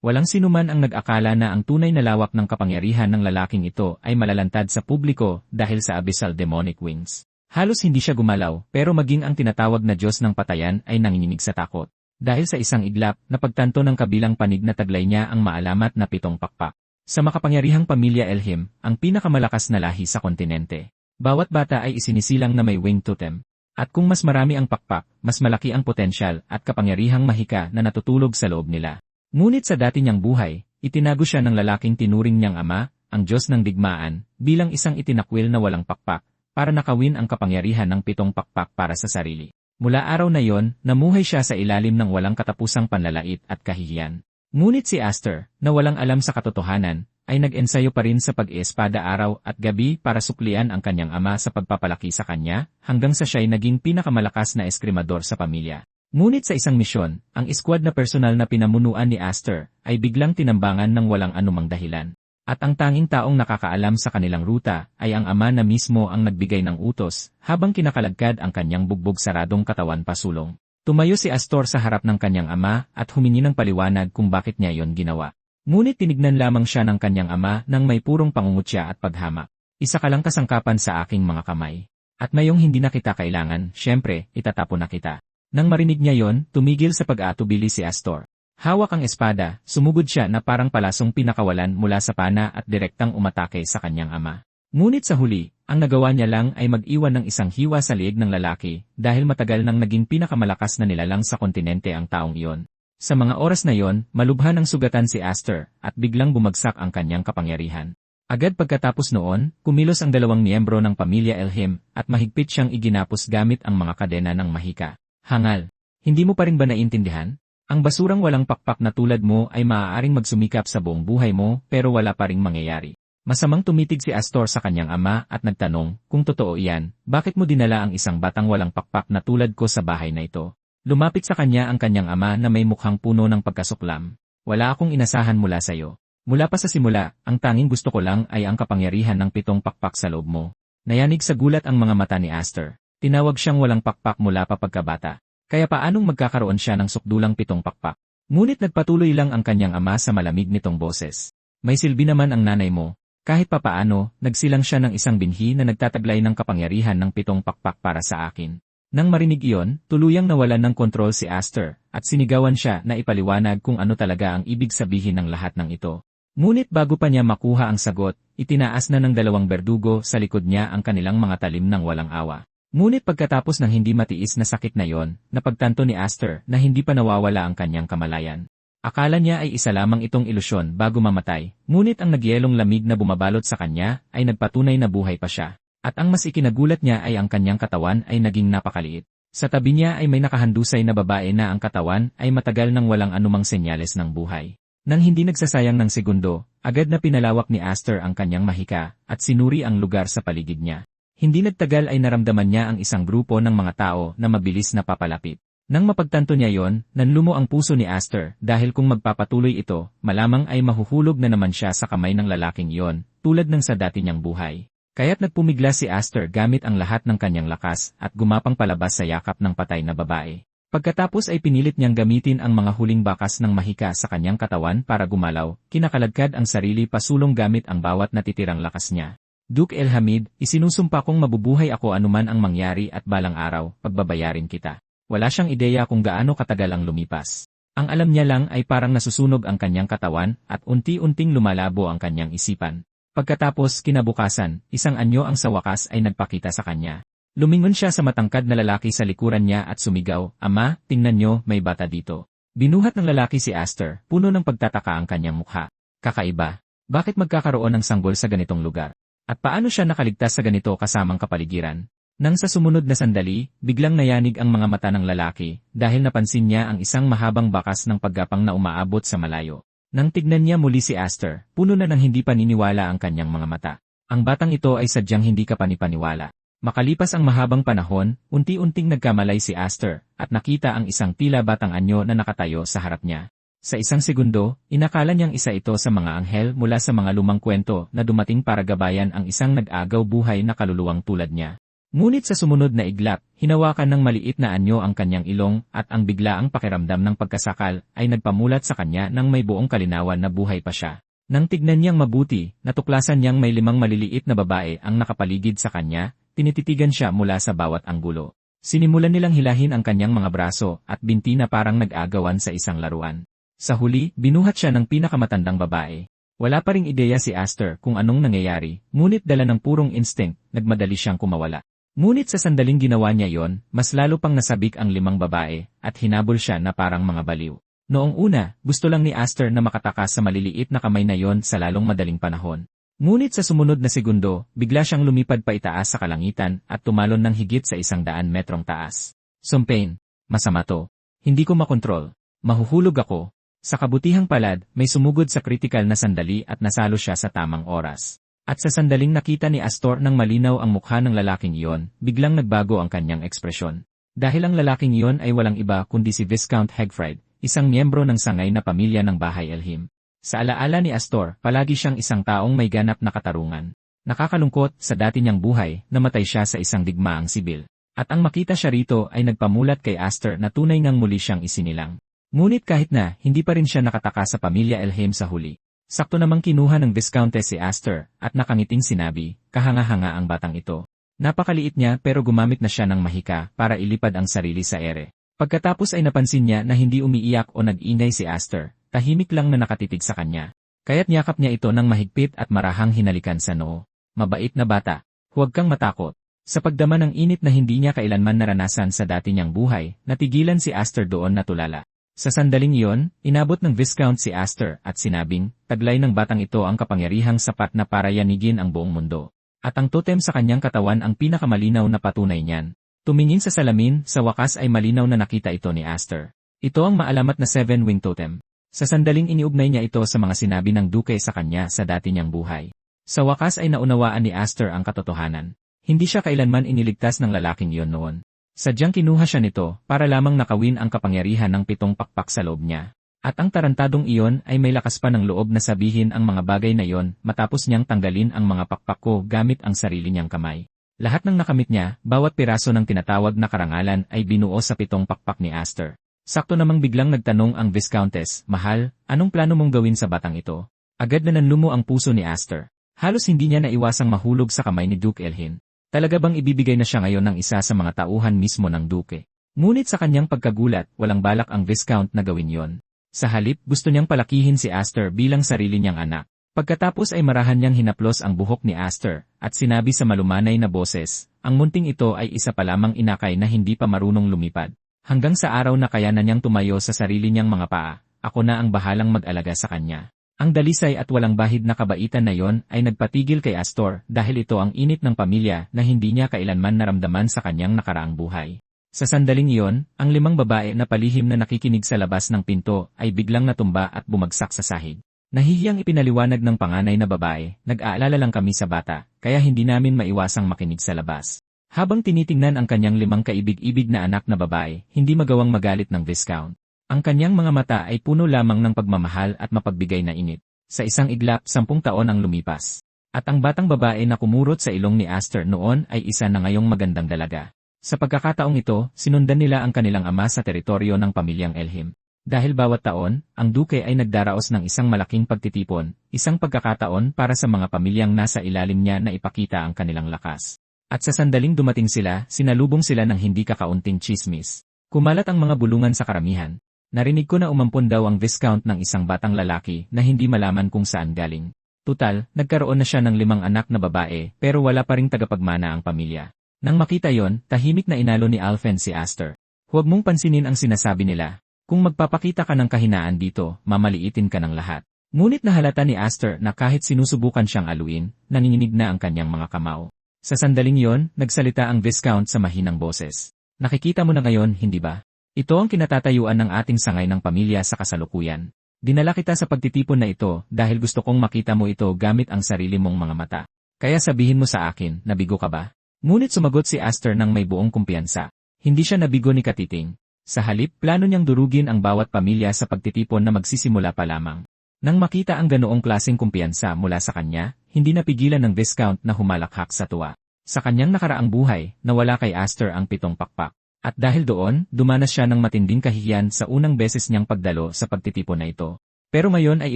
Walang sinuman ang nag-akala na ang tunay na lawak ng kapangyarihan ng lalaking ito ay malalantad sa publiko dahil sa abyssal demonic wings. Halos hindi siya gumalaw, pero maging ang tinatawag na Diyos ng patayan ay nanginginig sa takot. Dahil sa isang iglap, napagtanto ng kabilang panig na taglay niya ang maalamat na 7 pakpak. Sa makapangyarihang pamilya Elhim, ang pinakamalakas na lahi sa kontinente. Bawat bata ay isinisilang na may wing totem. At kung mas marami ang pakpak, mas malaki ang potensyal at kapangyarihang mahika na natutulog sa loob nila. Ngunit sa dati niyang buhay, itinago siya ng lalaking tinuring niyang ama, ang Diyos ng digmaan, bilang isang itinakwil na walang pakpak, para nakawin ang kapangyarihan ng 7 pakpak para sa sarili. Mula araw na yon, namuhay siya sa ilalim ng walang katapusang panlalait at kahihiyan. Ngunit si Aster, na walang alam sa katotohanan, ay nag-ensayo pa rin sa pag-iespada araw at gabi para suklian ang kanyang ama sa pagpapalaki sa kanya, hanggang sa siya'y naging pinakamalakas na eskrimador sa pamilya. Ngunit sa isang misyon, ang squad na personal na pinamunuan ni Aster ay biglang tinambangan ng walang anumang dahilan. At ang tanging taong nakakaalam sa kanilang ruta ay ang ama na mismo ang nagbigay ng utos, habang kinakalagkad ang kanyang bugbog saradong katawan pasulong. Tumayo si Astor sa harap ng kanyang ama at humingi ng paliwanag kung bakit niya yon ginawa. Ngunit tinignan lamang siya ng kanyang ama nang may purong pangungutya at paghamak. Isa ka lang kasangkapan sa aking mga kamay. At mayong hindi na kita kailangan, syempre, itatapon na kita. Nang marinig niya yon, tumigil sa pag-aatubili si Astor. Hawak ang espada, sumugod siya na parang palasong pinakawalan mula sa pana at direktang umatake sa kanyang ama. Ngunit sa huli, ang nagawa niya lang ay mag-iwan ng isang hiwa sa liig ng lalaki dahil matagal nang naging pinakamalakas na nilalang sa kontinente ang taong iyon. Sa mga oras na yon, malubhan ng sugatan si Aster at biglang bumagsak ang kanyang kapangyarihan. Agad pagkatapos noon, kumilos ang 2 miyembro ng pamilya Elhim at mahigpit siyang iginapos gamit ang mga kadena ng mahika. Hangal, hindi mo pa rin ba naintindihan? Ang basurang walang pakpak na tulad mo ay maaaring magsumikap sa buong buhay mo pero wala pa ring mangyayari. Masamang tumitig si Astor sa kanyang ama at nagtanong, kung totoo iyan, bakit mo dinala ang isang batang walang pakpak na tulad ko sa bahay na ito? Lumapit sa kanya ang kanyang ama na may mukhang puno ng pagkasuklam. Wala akong inasahan mula sa iyo. Mula pa sa simula, ang tanging gusto ko lang ay ang kapangyarihan ng 7 pakpak sa loob mo. Nayanig sa gulat ang mga mata ni Astor. Tinawag siyang walang pakpak mula pa pagkabata. Kaya paanong magkakaroon siya ng sukdulang 7 pakpak? Ngunit nagpatuloy lang ang kanyang ama sa malamig nitong boses. May silbi naman ang nanay mo. Kahit papaano, nagsilang siya ng isang binhi na nagtataglay ng kapangyarihan ng 7 pakpak para sa akin. Nang marinig iyon, tuluyang nawalan ng kontrol si Aster, at sinigawan siya na ipaliwanag kung ano talaga ang ibig sabihin ng lahat ng ito. Ngunit bago pa niya makuha ang sagot, itinaas na ng 2 berdugo sa likod niya ang kanilang mga talim ng walang awa. Ngunit pagkatapos ng hindi matiis na sakit na yon, napagtanto ni Aster na hindi pa nawawala ang kanyang kamalayan. Akala niya ay isa lamang itong ilusyon bago mamatay, ngunit ang nagyelong lamig na bumabalot sa kanya ay nagpatunay na buhay pa siya. At ang mas ikinagulat niya ay ang kanyang katawan ay naging napakaliit. Sa tabi niya ay may nakahandusay na babae na ang katawan ay matagal nang walang anumang senyales ng buhay. Nang hindi nagsasayang ng segundo, agad na pinalawak ni Aster ang kanyang mahika at sinuri ang lugar sa paligid niya. Hindi nagtagal ay naramdaman niya ang isang grupo ng mga tao na mabilis na papalapit. Nang mapagtanto niya yon, nanlumo ang puso ni Aster dahil kung magpapatuloy ito, malamang ay mahuhulog na naman siya sa kamay ng lalaking iyon, tulad ng sa dati niyang buhay. Kaya't nagpumigla si Aster gamit ang lahat ng kanyang lakas at gumapang palabas sa yakap ng patay na babae. Pagkatapos ay pinilit niyang gamitin ang mga huling bakas ng mahika sa kanyang katawan para gumalaw, kinakaladkad ang sarili pasulong gamit ang bawat natitirang lakas niya. Duke Elhamid, isinusumpa kong mabubuhay ako anuman ang mangyari at balang araw, pagbabayarin kita. Wala siyang ideya kung gaano katagal ang lumipas. Ang alam niya lang ay parang nasusunog ang kanyang katawan at unti-unting lumalabo ang kanyang isipan. Pagkatapos kinabukasan, isang anyo ang sa wakas ay nagpakita sa kanya. Lumingon siya sa matangkad na lalaki sa likuran niya at sumigaw, "Ama, tingnan niyo, may bata dito." Binuhat ng lalaki si Aster, puno ng pagtataka ang kanyang mukha. Kakaiba. Bakit magkakaroon ng sanggol sa ganitong lugar? At paano siya nakaligtas sa ganito kasamang kapaligiran? Nang sa sumunod na sandali, biglang nayanig ang mga mata ng lalaki dahil napansin niya ang isang mahabang bakas ng paggapang na umaabot sa malayo. Nang tignan niya muli si Aster, puno na ng hindi paniniwala ang kanyang mga mata. Ang batang ito ay sadyang hindi kapanipaniwala. Makalipas ang mahabang panahon, unti-unting nagkamalay si Aster at nakita ang isang tila batang anyo na nakatayo sa harap niya. Sa isang segundo, inakala niyang isa ito sa mga anghel mula sa mga lumang kwento na dumating para gabayan ang isang nag-agaw buhay na kaluluwang tulad niya. Ngunit sa sumunod na iglap, hinawakan ng maliit na anyo ang kanyang ilong at ang biglaang pakiramdam ng pagkasakal ay nagpamulat sa kanya ng may buong kalinawan na buhay pa siya. Nang tignan niyang mabuti, natuklasan niyang may 5 maliliit na babae ang nakapaligid sa kanya, tinititigan siya mula sa bawat anggulo. Sinimulan nilang hilahin ang kanyang mga braso at binti na parang nag-agawan sa isang laruan. Sa huli, binuhat siya ng pinakamatandang babae. Wala pa ring ideya si Aster kung anong nangyayari, ngunit dala ng purong instinct, nagmadali siyang kumawala. Ngunit sa sandaling ginawa niya yon, mas lalo pang nasabik ang 5 babae, at hinabol siya na parang mga baliw. Noong una, gusto lang ni Aster na makatakas sa maliliit na kamay na yon sa lalong madaling panahon. Ngunit sa sumunod na segundo, bigla siyang lumipad pa itaas sa kalangitan at tumalon ng higit sa 100 metrong taas. Sumpain, masama to. Hindi ko makontrol. Mahuhulog ako. Sa kabutihang palad, may sumugod sa kritikal na sandali at nasalo siya sa tamang oras. At sa sandaling nakita ni Astor ng malinaw ang mukha ng lalaking iyon, biglang nagbago ang kanyang ekspresyon. Dahil ang lalaking iyon ay walang iba kundi si Viscount Hegfried, isang miyembro ng sangay na pamilya ng Bahay Elhim. Sa alaala ni Astor, palagi siyang isang taong may ganap na katarungan. Nakakalungkot, sa dati niyang buhay, namatay siya sa isang digmaang sibil. At ang makita siya rito ay nagpamulat kay Astor na tunay ngang muli siyang isinilang. Ngunit kahit na, hindi pa rin siya nakataka sa pamilya Elhim sa huli. Sakto namang kinuha ng Viscountess si Aster, at nakangiting sinabi, kahanga-hanga ang batang ito. Napakaliit niya pero gumamit na siya ng mahika para ilipad ang sarili sa ere. Pagkatapos ay napansin niya na hindi umiiyak o nag-ingay si Aster, tahimik lang na nakatitig sa kanya. Kaya't niyakap niya ito ng mahigpit at marahang hinalikan sa noo. Mabait na bata, huwag kang matakot. Sa pagdama ng init na hindi niya kailanman naranasan sa dati niyang buhay, natigilan si Aster doon na tulala. Sa sandaling iyon, inabot ng Viscount si Aster at sinabing, taglay ng batang ito ang kapangyarihang sapat na para yanigin ang buong mundo. At ang totem sa kanyang katawan ang pinakamalinaw na patunay niyan. Tumingin sa salamin, sa wakas ay malinaw na nakita ito ni Aster. Ito ang maalamat na 7-wing totem. Sa sandaling iniugnay niya ito sa mga sinabi ng Duke sa kanya sa dati niyang buhay. Sa wakas ay naunawaan ni Aster ang katotohanan. Hindi siya kailanman iniligtas ng lalaking iyon noon. Sadyang kinuha siya nito para lamang nakawin ang kapangyarihan ng 7 pakpak sa loob niya. At ang tarantadong iyon ay may lakas pa ng loob na sabihin ang mga bagay na iyon matapos niyang tanggalin ang mga pakpak ko gamit ang sarili niyang kamay. Lahat ng nakamit niya, bawat piraso ng tinatawag na karangalan ay binuo sa 7 pakpak ni Aster. Sakto namang biglang nagtanong ang Viscountess, mahal, anong plano mong gawin sa batang ito? Agad na nanlumo ang puso ni Aster. Halos hindi niya naiwasang mahulog sa kamay ni Duke Elhin. Talaga bang ibibigay na siya ngayon ng isa sa mga tauhan mismo ng Duke? Ngunit sa kanyang pagkagulat, walang balak ang Viscount na gawin yon. Sa halip, gusto niyang palakihin si Aster bilang sarili niyang anak. Pagkatapos ay marahan niyang hinaplos ang buhok ni Aster, at sinabi sa malumanay na boses, ang munting ito ay isa pa lamang inakay na hindi pa marunong lumipad. Hanggang sa araw na kaya na niyang tumayo sa sarili niyang mga paa, ako na ang bahalang mag-alaga sa kanya. Ang dalisay at walang bahid na kabaitan na yon ay nagpatigil kay Astor dahil ito ang init ng pamilya na hindi niya kailanman naramdaman sa kanyang nakaraang buhay. Sa sandaling iyon, ang 5 babae na palihim na nakikinig sa labas ng pinto ay biglang natumba at bumagsak sa sahig. Nahihiyang ipinaliwanag ng panganay na babae, nag-aalala lang kami sa bata, kaya hindi namin maiwasang makinig sa labas. Habang tinitingnan ang kanyang 5 kaibig-ibig na anak na babae, hindi magawang magalit ng Viscount. Ang kanyang mga mata ay puno lamang ng pagmamahal at mapagbigay na init. Sa isang iglap, 10 taon ang lumipas. At ang batang babae na kumurot sa ilong ni Aster noon ay isa na ngayong magandang dalaga. Sa pagkakataong ito, sinundan nila ang kanilang ama sa teritoryo ng pamilyang Elhim. Dahil bawat taon, ang Duke ay nagdaraos ng isang malaking pagtitipon, isang pagkakataon para sa mga pamilyang nasa ilalim niya na ipakita ang kanilang lakas. At sa sandaling dumating sila, sinalubong sila ng hindi kakaunting tsismis. Kumalat ang mga bulungan sa karamihan. Narinig ko na umampon daw ang Viscount ng isang batang lalaki na hindi malaman kung saan galing. Tutal, nagkaroon na siya ng 5 anak na babae pero wala pa ring tagapagmana ang pamilya. Nang makita yon, tahimik na inalo ni Alphen si Aster. Huwag mong pansinin ang sinasabi nila. Kung magpapakita ka ng kahinaan dito, mamaliitin ka ng lahat. Ngunit nahalata ni Aster na kahit sinusubukan siyang aluin, nanginginig na ang kanyang mga kamao. Sa sandaling yon, nagsalita ang Viscount sa mahinang boses. Nakikita mo na ngayon, hindi ba? Ito ang kinatatayuan ng ating sangay ng pamilya sa kasalukuyan. Dinala kita sa pagtitipon na ito dahil gusto kong makita mo ito gamit ang sarili mong mga mata. Kaya sabihin mo sa akin, nabigo ka ba? Ngunit sumagot si Aster ng may buong kumpiyansa. Hindi siya nabigo ni Katiting. Sa halip, plano niyang durugin ang bawat pamilya sa pagtitipon na magsisimula pa lamang. Nang makita ang ganoong klaseng kumpiyansa mula sa kanya, hindi napigilan ng Viscount na humalakhak sa tuwa. Sa kanyang nakaraang buhay, nawala kay Aster ang 7 pakpak. At dahil doon, dumanas siya ng matinding kahihiyan sa unang beses niyang pagdalo sa pagtitipon na ito. Pero ngayon ay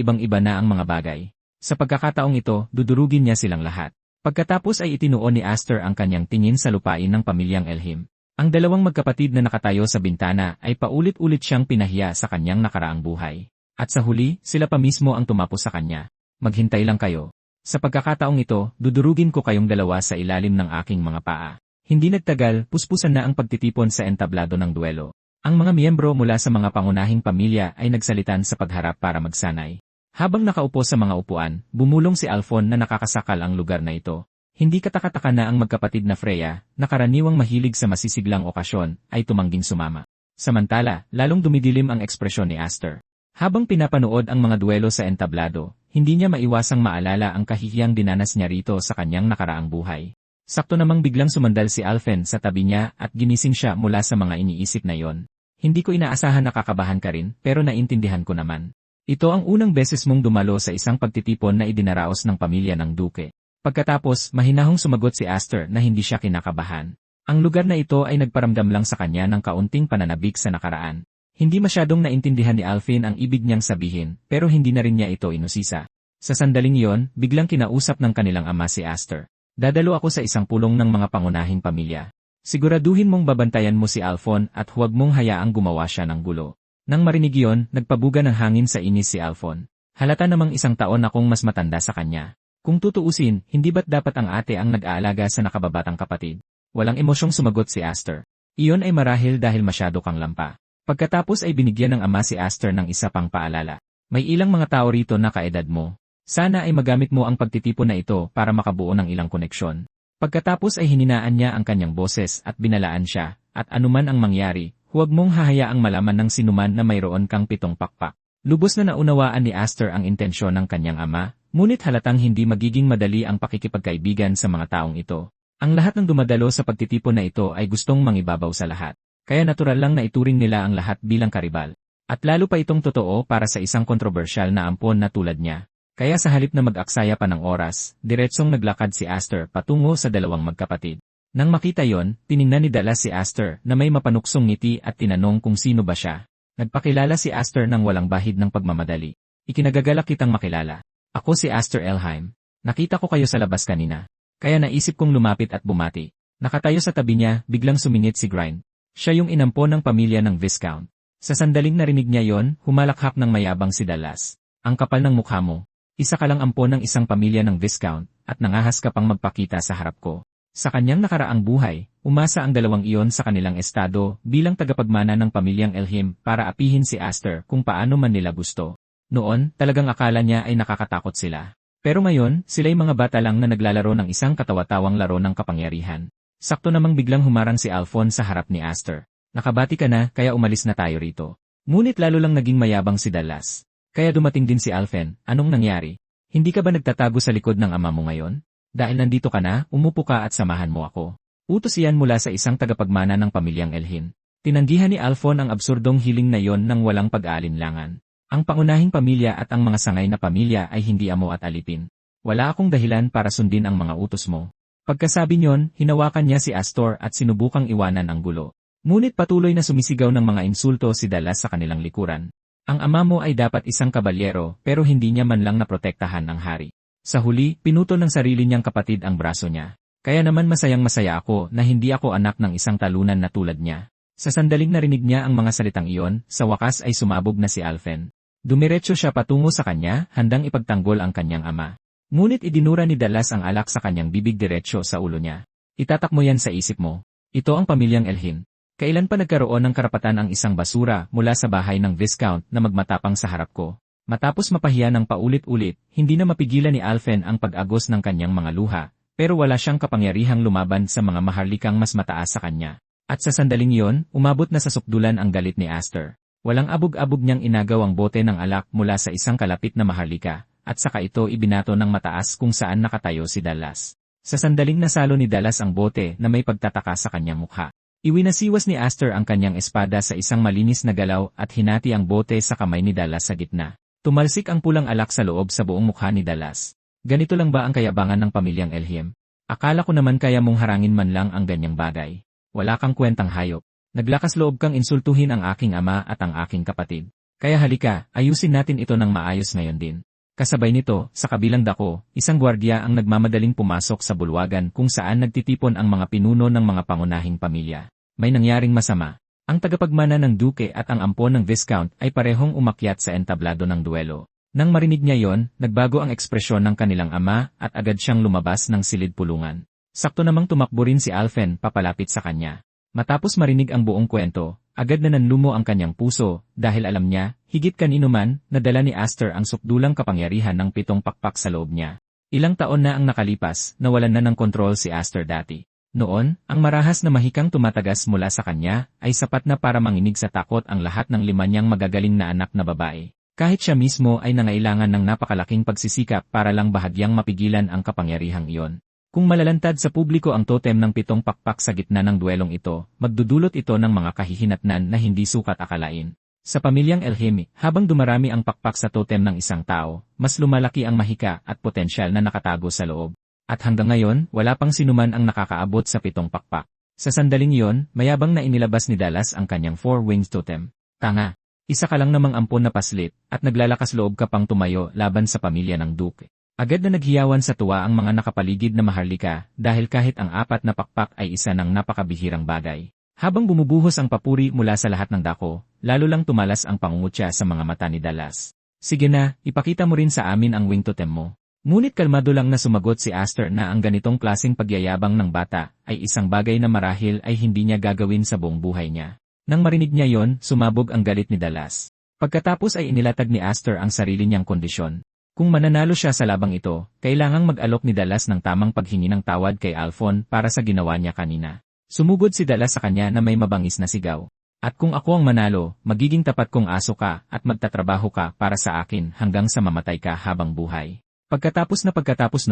ibang-iba na ang mga bagay. Sa pagkakataong ito, dudurugin niya silang lahat. Pagkatapos ay itinuon ni Aster ang kanyang tingin sa lupain ng pamilyang Elhim. Ang dalawang magkapatid na nakatayo sa bintana ay paulit-ulit siyang pinahiya sa kanyang nakaraang buhay. At sa huli, sila pa mismo ang tumapos sa kanya. Maghintay lang kayo. Sa pagkakataong ito, dudurugin ko kayong dalawa sa ilalim ng aking mga paa. Hindi nagtagal, puspusan na ang pagtitipon sa entablado ng duelo. Ang mga miyembro mula sa mga pangunahing pamilya ay nagsalitan sa pagharap para magsanay. Habang nakaupo sa mga upuan, bumulong si Alphon na nakakasakal ang lugar na ito. Hindi katakataka na ang magkapatid na Freya, na karaniwang mahilig sa masisiglang okasyon, ay tumangging sumama. Samantala, lalong dumidilim ang ekspresyon ni Aster. Habang pinapanood ang mga duelo sa entablado, hindi niya maiwasang maalala ang kahihiyang dinanas niya rito sa kanyang nakaraang buhay. Sakto namang biglang sumandal si Alphen sa tabi niya at ginising siya mula sa mga iniisip na yon. Hindi ko inaasahan na kakabahan ka rin, pero naintindihan ko naman. Ito ang unang beses mong dumalo sa isang pagtitipon na idinaraos ng pamilya ng Duke. Pagkatapos, mahinahong sumagot si Aster na hindi siya kinakabahan. Ang lugar na ito ay nagparamdam lang sa kanya ng kaunting pananabik sa nakaraan. Hindi masyadong naintindihan ni Alphen ang ibig niyang sabihin, pero hindi na rin niya ito inusisa. Sa sandaling iyon, biglang kinausap ng kanilang ama si Aster. Dadalo ako sa isang pulong ng mga pangunahing pamilya. Siguraduhin mong babantayan mo si Alphon at huwag mong hayaang gumawa siya ng gulo. Nang marinig iyon, nagpabuga ng hangin sa inis si Alphon. Halata namang 1 taon akong mas matanda sa kanya. Kung tutuusin, hindi ba't dapat ang ate ang nag-aalaga sa nakababatang kapatid? Walang emosyong sumagot si Aster. Iyon ay marahil dahil masyado kang lampa. Pagkatapos ay binigyan ng ama si Aster ng isa pang paalala. May ilang mga tao rito na kaedad mo. Sana ay magamit mo ang pagtitipon na ito para makabuo ng ilang koneksyon. Pagkatapos ay hininaan niya ang kanyang boses at binalaan siya, at anuman ang mangyari, huwag mong hahayaang malaman ng sinuman na mayroon kang 7 pakpak. Lubos na naunawaan ni Aster ang intensyon ng kanyang ama, ngunit halatang hindi magiging madali ang pakikipagkaibigan sa mga taong ito. Ang lahat ng dumadalo sa pagtitipon na ito ay gustong mangibabaw sa lahat. Kaya natural lang na ituring nila ang lahat bilang karibal. At lalo pa itong totoo para sa isang kontrobersyal na ampon na tulad niya. Kaya sa halip na mag-aksaya pa ng oras, diretsong naglakad si Aster patungo sa dalawang magkapatid. Nang makita yon, tiningnan ni Dallas si Aster na may mapanuksong ngiti at tinanong kung sino ba siya. Nagpakilala si Aster ng walang bahid ng pagmamadali. Ikinagagalak kitang makilala. Ako si Aster Elheim. Nakita ko kayo sa labas kanina. Kaya naisip kong lumapit at bumati. Nakatayo sa tabi niya, biglang sumingit si Grind. Siya yung inampon ng pamilya ng Viscount. Sa sandaling narinig niya yon, humalakhak ng mayabang si Dallas. Ang kapal ng mukha mo. Isa ka lang ampon ng isang pamilya ng Viscount, at nangahas ka pang magpakita sa harap ko. Sa kanyang nakaraang buhay, umasa ang dalawang iyon sa kanilang estado bilang tagapagmana ng pamilyang Elhim para apihin si Aster kung paano man nila gusto. Noon, talagang akala niya ay nakakatakot sila. Pero ngayon, sila'y mga bata lang na naglalaro ng isang katawa-tawang laro ng kapangyarihan. Sakto namang biglang humarang si Alphon sa harap ni Aster. Nakabati ka na, kaya umalis na tayo rito. Ngunit lalo lang naging mayabang si Dallas. Kaya dumating din si Alphen. Anong nangyari? Hindi ka ba nagtatago sa likod ng ama mo ngayon? Dahil nandito ka na, umupo ka at samahan mo ako. Utos iyan mula sa isang tagapagmana ng pamilyang Elhin. Tinanggihan ni Alphon ang absurdong hiling na yon ng walang pag-aalinlangan. Ang pangunahing pamilya at ang mga sangay na pamilya ay hindi amo at alipin. Wala akong dahilan para sundin ang mga utos mo. Pagkasabi niyon, hinawakan niya si Astor at sinubukang iwanan ang gulo. Ngunit patuloy na sumisigaw ng mga insulto si Dallas sa kanilang likuran. Ang ama mo ay dapat isang kabalyero pero hindi niya man lang naprotektahan ang hari. Sa huli, pinutol ng sarili niyang kapatid ang braso niya. Kaya naman masayang-masaya ako na hindi ako anak ng isang talunan na tulad niya. Sa sandaling narinig niya ang mga salitang iyon, sa wakas ay sumabog na si Alphen. Dumiretso siya patungo sa kanya, handang ipagtanggol ang kanyang ama. Ngunit idinura ni Dallas ang alak sa kanyang bibig diretsyo sa ulo niya. Itatak mo yan sa isip mo. Ito ang pamilyang Elhin. Kailan pa nagkaroon ng karapatan ang isang basura mula sa bahay ng Viscount na magmatapang sa harap ko? Matapos mapahiya ng paulit-ulit, hindi na mapigilan ni Alphen ang pag-agos ng kanyang mga luha, pero wala siyang kapangyarihang lumaban sa mga maharlikang mas mataas sa kanya. At sa sandaling iyon, umabot na sa sukdulan ang galit ni Aster. Walang abog-abog niyang inagaw ang bote ng alak mula sa isang kalapit na maharlika, at saka ito ibinato ng mataas kung saan nakatayo si Dallas. Sa sandaling nasalo ni Dallas ang bote na may pagtataka sa kanyang mukha. Iwinasiwas ni Aster ang kanyang espada sa isang malinis na galaw at hinati ang bote sa kamay ni Dallas sa gitna. Tumalsik ang pulang alak sa loob sa buong mukha ni Dallas. Ganito lang ba ang kayabangan ng pamilyang Elhim? Akala ko naman kaya mong harangin man lang ang ganyang bagay. Wala kang kwentang hayop. Naglakas loob kang insultuhin ang aking ama at ang aking kapatid. Kaya halika, ayusin natin ito ng maayos ngayon din. Kasabay nito, sa kabilang dako, isang gwardiya ang nagmamadaling pumasok sa bulwagan kung saan nagtitipon ang mga pinuno ng mga pangunahing pamilya. May nangyaring masama. Ang tagapagmana ng duke at ang ampon ng viscount ay parehong umakyat sa entablado ng duelo. Nang marinig niya yon, nagbago ang ekspresyon ng kanilang ama at agad siyang lumabas ng silid pulungan. Sakto namang tumakbo rin si Alphen papalapit sa kanya. Matapos marinig ang buong kwento, agad na nanlumo ang kanyang puso dahil alam niya, higit kanino man, nadala ni Aster ang sukdulang kapangyarihan ng 7 pakpak sa loob niya. Ilang taon na ang nakalipas, nawalan na ng kontrol si Aster dati. Noon, ang marahas na mahikang tumatagas mula sa kanya ay sapat na para manginig sa takot ang lahat ng 5 niyang magagaling na anak na babae. Kahit siya mismo ay nangailangan ng napakalaking pagsisikap para lang bahagyang mapigilan ang kapangyarihang iyon. Kung malalantad sa publiko ang totem ng 7 pakpak sa gitna ng duelong ito, magdudulot ito ng mga kahihinatnan na hindi sukat akalain. Sa pamilyang Elhemi, habang dumarami ang pakpak sa totem ng isang tao, mas lumalaki ang mahika at potensyal na nakatago sa loob. At hanggang ngayon, wala pang sinuman ang nakakaabot sa 7 pakpak. Sa sandaling iyon, mayabang na inilabas ni Dallas ang kanyang 4-winged totem. Tanga! Isa ka lang namang ampon na paslit, at naglalakas loob ka pang tumayo laban sa pamilya ng Duke. Agad na naghiyawan sa tuwa ang mga nakapaligid na maharlika dahil kahit ang 4 na pakpak ay isa ng napakabihirang bagay. Habang bumubuhos ang papuri mula sa lahat ng dako, lalo lang tumalas ang pangungutya sa mga mata ni Dallas. Sige na, ipakita mo rin sa amin ang wing totem mo. Ngunit kalmado lang na sumagot si Aster na ang ganitong klaseng pagyayabang ng bata ay isang bagay na marahil ay hindi niya gagawin sa buong buhay niya. Nang marinig niya yon, sumabog ang galit ni Dallas. Pagkatapos ay inilatag ni Aster ang sarili niyang kondisyon. Kung mananalo siya sa labang ito, kailangang mag-alok ni Dallas ng tamang paghingi ng tawad kay Alphon para sa ginawa niya kanina. Sumugod si Dallas sa kanya na may mabangis na sigaw. At kung ako ang manalo, magiging tapat kong aso ka at magtatrabaho ka para sa akin hanggang sa mamatay ka habang buhay. Pagkatapos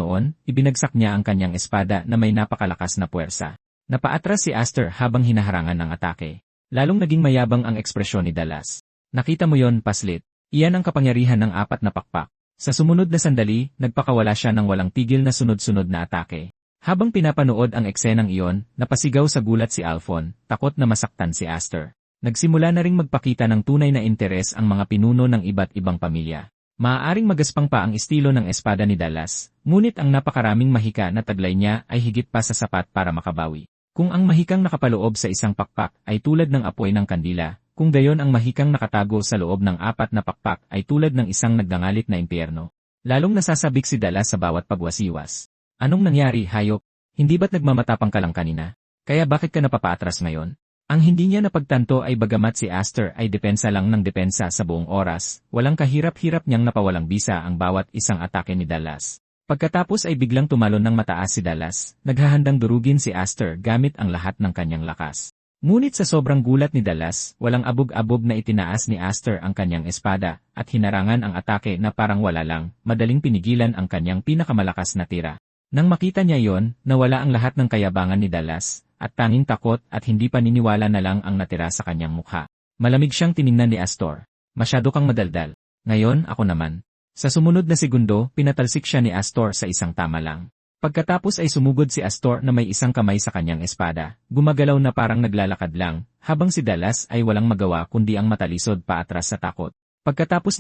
noon, ibinagsak niya ang kanyang espada na may napakalakas na puwersa. Napaatras si Aster habang hinaharangan ng atake. Lalong naging mayabang ang ekspresyon ni Dallas. Nakita mo yon, paslit. Iyan ang kapangyarihan ng 4 na pakpak. Sa sumunod na sandali, nagpakawala siya ng walang tigil na sunod-sunod na atake. Habang pinapanood ang eksenang iyon, napasigaw sa gulat si Alphon, takot na masaktan si Aster. Nagsimula na ring magpakita ng tunay na interes ang mga pinuno ng iba't ibang pamilya. Maaaring magaspang pa ang estilo ng espada ni Dallas, ngunit ang napakaraming mahika na taglay niya ay higit pa sa sapat para makabawi. Kung ang mahikang nakapaloob sa isang pakpak ay tulad ng apoy ng kandila, kung gayon ang mahikang nakatago sa loob ng 4 na pakpak ay tulad ng isang nagdangalit na impyerno. Lalong nasasabik si Dallas sa bawat pagwasiwas. Anong nangyari, hayop? Hindi ba't nagmamatapang ka lang kanina? Kaya bakit ka napapaatras ngayon? Ang hindi niya napagtanto ay bagamat si Aster ay depensa lang ng depensa sa buong oras, walang kahirap-hirap niyang napawalang bisa ang bawat isang atake ni Dallas. Pagkatapos ay biglang tumalon ng mataas si Dallas, naghahandang durugin si Aster gamit ang lahat ng kanyang lakas. Ngunit sa sobrang gulat ni Dallas, walang abog-abog na itinaas ni Aster ang kanyang espada, at hinarangan ang atake na parang wala lang, madaling pinigilan ang kanyang pinakamalakas na tira. Nang makita niya yon, nawala ang lahat ng kayabangan ni Dallas, at tanging takot at hindi paniniwala na lang ang natira sa kanyang mukha. Malamig siyang tiningnan ni Astor. Masyado kang madaldal. Ngayon, ako naman. Sa sumunod na segundo, pinatalsik siya ni Astor sa isang tama lang. Pagkatapos ay sumugod si Astor na may isang kamay sa kanyang espada, gumagalaw na parang naglalakad lang, habang si Dallas ay walang magawa kundi ang matalisod paatras sa takot. Pagkatapos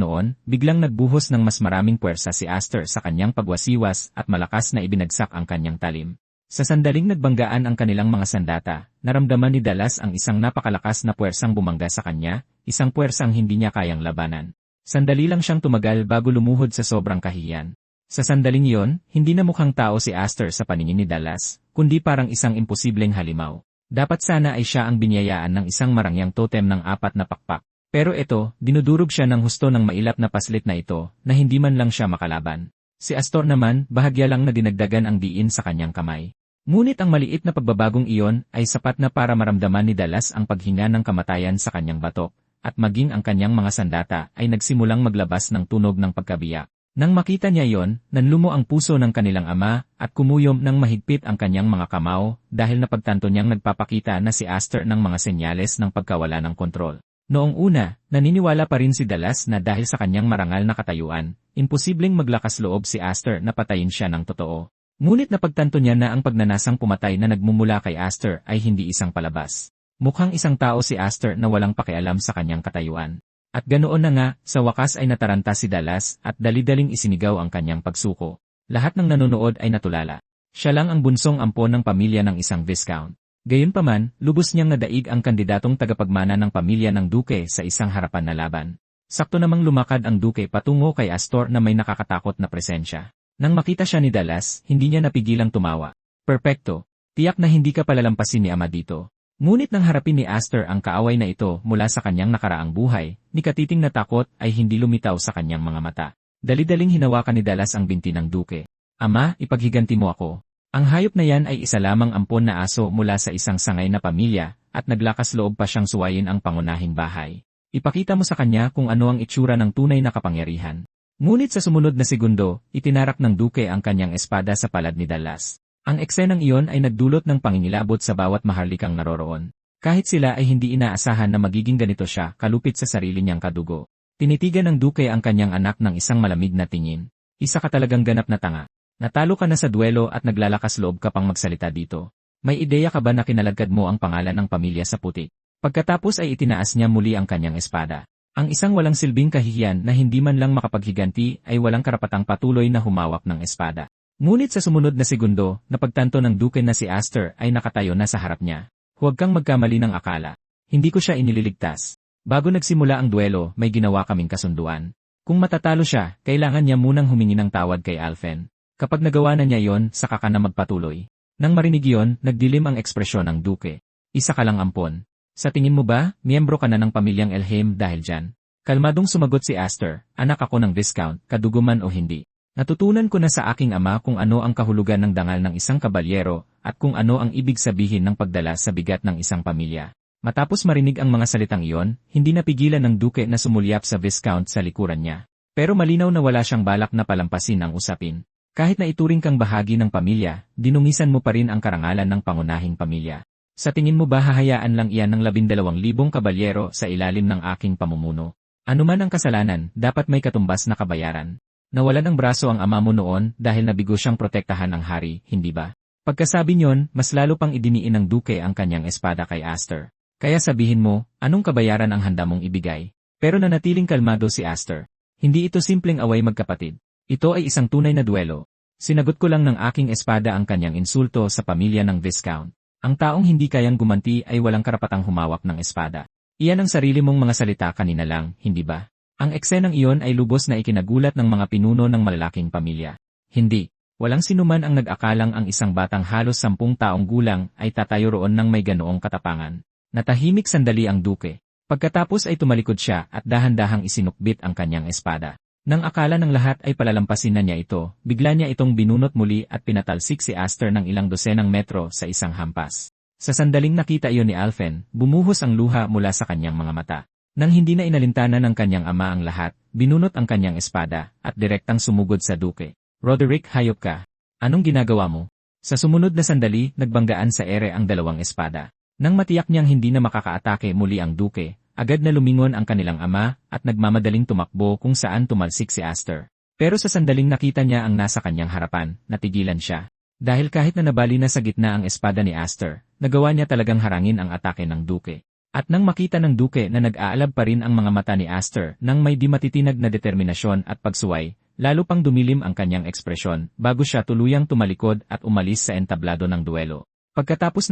noon, biglang nagbuhos ng mas maraming puwersa si Astor sa kanyang pagwasiwas at malakas na ibinagsak ang kanyang talim. Sa sandaling nagbanggaan ang kanilang mga sandata, naramdaman ni Dallas ang isang napakalakas na puwersang bumangga sa kanya, isang puwersang hindi niya kayang labanan. Sandali lang siyang tumagal bago lumuhod sa sobrang kahiyan. Sa sandaling iyon, hindi na mukhang tao si Aster sa paningin ni Dallas, kundi parang isang imposibleng halimaw. Dapat sana ay siya ang binyayaan ng isang marangyang totem ng 4 na pakpak. Pero ito, dinudurog siya ng husto ng mailap na paslit na ito, na hindi man lang siya makalaban. Si Astor naman, bahagya lang na dinagdagan ang diin sa kanyang kamay. Ngunit ang maliit na pagbabagong iyon ay sapat na para maramdaman ni Dallas ang paghinga ng kamatayan sa kanyang batok. At maging ang kanyang mga sandata ay nagsimulang maglabas ng tunog ng pagkabiyak. Nang makita niya yon, nanlumo ang puso ng kanilang ama at kumuyom ng mahigpit ang kanyang mga kamao dahil napagtanto niyang nagpapakita na si Aster ng mga senyales ng pagkawala ng kontrol. Noong una, naniniwala pa rin si Dallas na dahil sa kanyang marangal na katayuan, imposibleng maglakas loob si Aster na patayin siya ng totoo. Ngunit napagtanto niya na ang pagnanasang pumatay na nagmumula kay Aster ay hindi isang palabas. Mukhang isang tao si Aster na walang pakialam sa kanyang katayuan. At ganoon na nga, sa wakas ay nataranta si Dallas at dali-daling isinigaw ang kanyang pagsuko. Lahat ng nanonood ay natulala. Siya lang ang bunsong ampon ng pamilya ng isang Viscount. Gayunpaman, lubos niyang nadaig ang kandidatong tagapagmana ng pamilya ng Duke sa isang harapan na laban. Sakto namang lumakad ang Duke patungo kay Astor na may nakakatakot na presensya. Nang makita siya ni Dallas, hindi niya napigilang tumawa. Perpekto. Tiyak na hindi ka palalampasin ni Ama dito. Ngunit nang harapin ni Astor ang kaaway na ito mula sa kanyang nakaraang buhay, ni katiting na takot ay hindi lumitaw sa kanyang mga mata. Dali-daling hinawakan ni Dallas ang binti ng Duke. Ama, ipaghiganti mo ako. Ang hayop na yan ay isa lamang ampon na aso mula sa isang sangay na pamilya, at naglakas loob pa siyang suwayin ang pangunahing bahay. Ipakita mo sa kanya kung ano ang itsura ng tunay na kapangyarihan. Ngunit sa sumunod na segundo, itinarak ng Duke ang kanyang espada sa palad ni Dallas. Ang eksenang iyon ay nagdulot ng pangingilabot sa bawat maharlikang naroroon. Kahit sila ay hindi inaasahan na magiging ganito siya, kalupit sa sarili niyang kadugo. Tinitigan ng Duke ang kanyang anak ng isang malamig na tingin. Isa ka talagang ganap na tanga. Natalo ka na sa duelo at naglalakas loob ka pang magsalita dito. May ideya ka ba na kinalagkad mo ang pangalan ng pamilya sa putik? Pagkatapos ay itinaas niya muli ang kanyang espada. Ang isang walang silbing kahihiyan na hindi man lang makapaghiganti ay walang karapatang patuloy na humawak ng espada. Ngunit sa sumunod na segundo, napagtanto ng Duke na si Aster ay nakatayo na sa harap niya. Huwag kang magkamali ng akala. Hindi ko siya inililigtas. Bago nagsimula ang duelo, may ginawa kaming kasunduan. Kung matatalo siya, kailangan niya munang humingi ng tawad kay Alphen. Kapag nagawa na niya yon, saka ka na magpatuloy. Nang marinig yon, nagdilim ang ekspresyon ng Duke. Isa ka lang ampon. Sa tingin mo ba, miyembro ka na ng pamilyang Elhame dahil dyan? Kalmadong sumagot si Aster, anak ako ng Viscount, kaduguman o hindi. Natutunan ko na sa aking ama kung ano ang kahulugan ng dangal ng isang kabalyero at kung ano ang ibig sabihin ng pagdala sa bigat ng isang pamilya. Matapos marinig ang mga salitang iyon, hindi napigilan ng Duke na sumulyap sa Viscount sa likuran niya. Pero malinaw na wala siyang balak na palampasin ang usapin. Kahit na ituring kang bahagi ng pamilya, dinumisan mo pa rin ang karangalan ng pangunahing pamilya. Sa tingin mo ba hahayaan lang iyan ng 12,000 kabalyero sa ilalim ng aking pamumuno? Anuman ang kasalanan, dapat may katumbas na kabayaran. Nawalan ng braso ang ama mo noon dahil nabigo siyang protektahan ng hari, hindi ba? Pagkasabi niyon, mas lalo pang idiniin ng Duke ang kanyang espada kay Aster. Kaya sabihin mo, anong kabayaran ang handa mong ibigay? Pero nanatiling kalmado si Aster. Hindi ito simpleng away magkapatid. Ito ay isang tunay na duelo. Sinagot ko lang ng aking espada ang kanyang insulto sa pamilya ng Viscount. Ang taong hindi kayang gumanti ay walang karapatang humawak ng espada. Iyan ang sarili mong mga salita kanina lang, hindi ba? Ang eksenang iyon ay lubos na ikinagulat ng mga pinuno ng malalaking pamilya. Hindi. Walang sinuman ang nag-akalang ang isang batang halos 10 taong gulang ay tatayo roon ng may ganoong katapangan. Natahimik sandali ang Duke. Pagkatapos ay tumalikod siya at dahan-dahang isinukbit ang kanyang espada. Nang akala ng lahat ay palalampasin na niya ito, bigla niya itong binunot muli at pinatalsik si Aster ng ilang dosenang metro sa isang hampas. Sa sandaling nakita iyon ni Alphen, bumuhos ang luha mula sa kanyang mga mata. Nang hindi na inalintana ng kanyang ama ang lahat, binunot ang kanyang espada at direktang sumugod sa Duke. Roderick, hayop ka. Anong ginagawa mo? Sa sumunod na sandali, nagbanggaan sa ere ang dalawang espada. Nang matiyak niyang hindi na makakaatake muli ang Duke, agad na lumingon ang kanilang ama at nagmamadaling tumakbo kung saan tumalsik si Aster. Pero sa sandaling nakita niya ang nasa kanyang harapan, natigilan siya. Dahil kahit na nabali na sa gitna ang espada ni Aster, nagawa niya talagang harangin ang atake ng Duke. At nang makita ng Duke na nag-aalab pa rin ang mga mata ni Aster nang may di matitinag na determinasyon at pagsuway, lalo pang dumilim ang kanyang ekspresyon bago siya tuluyang tumalikod at umalis sa entablado ng duelo. Pagkatapos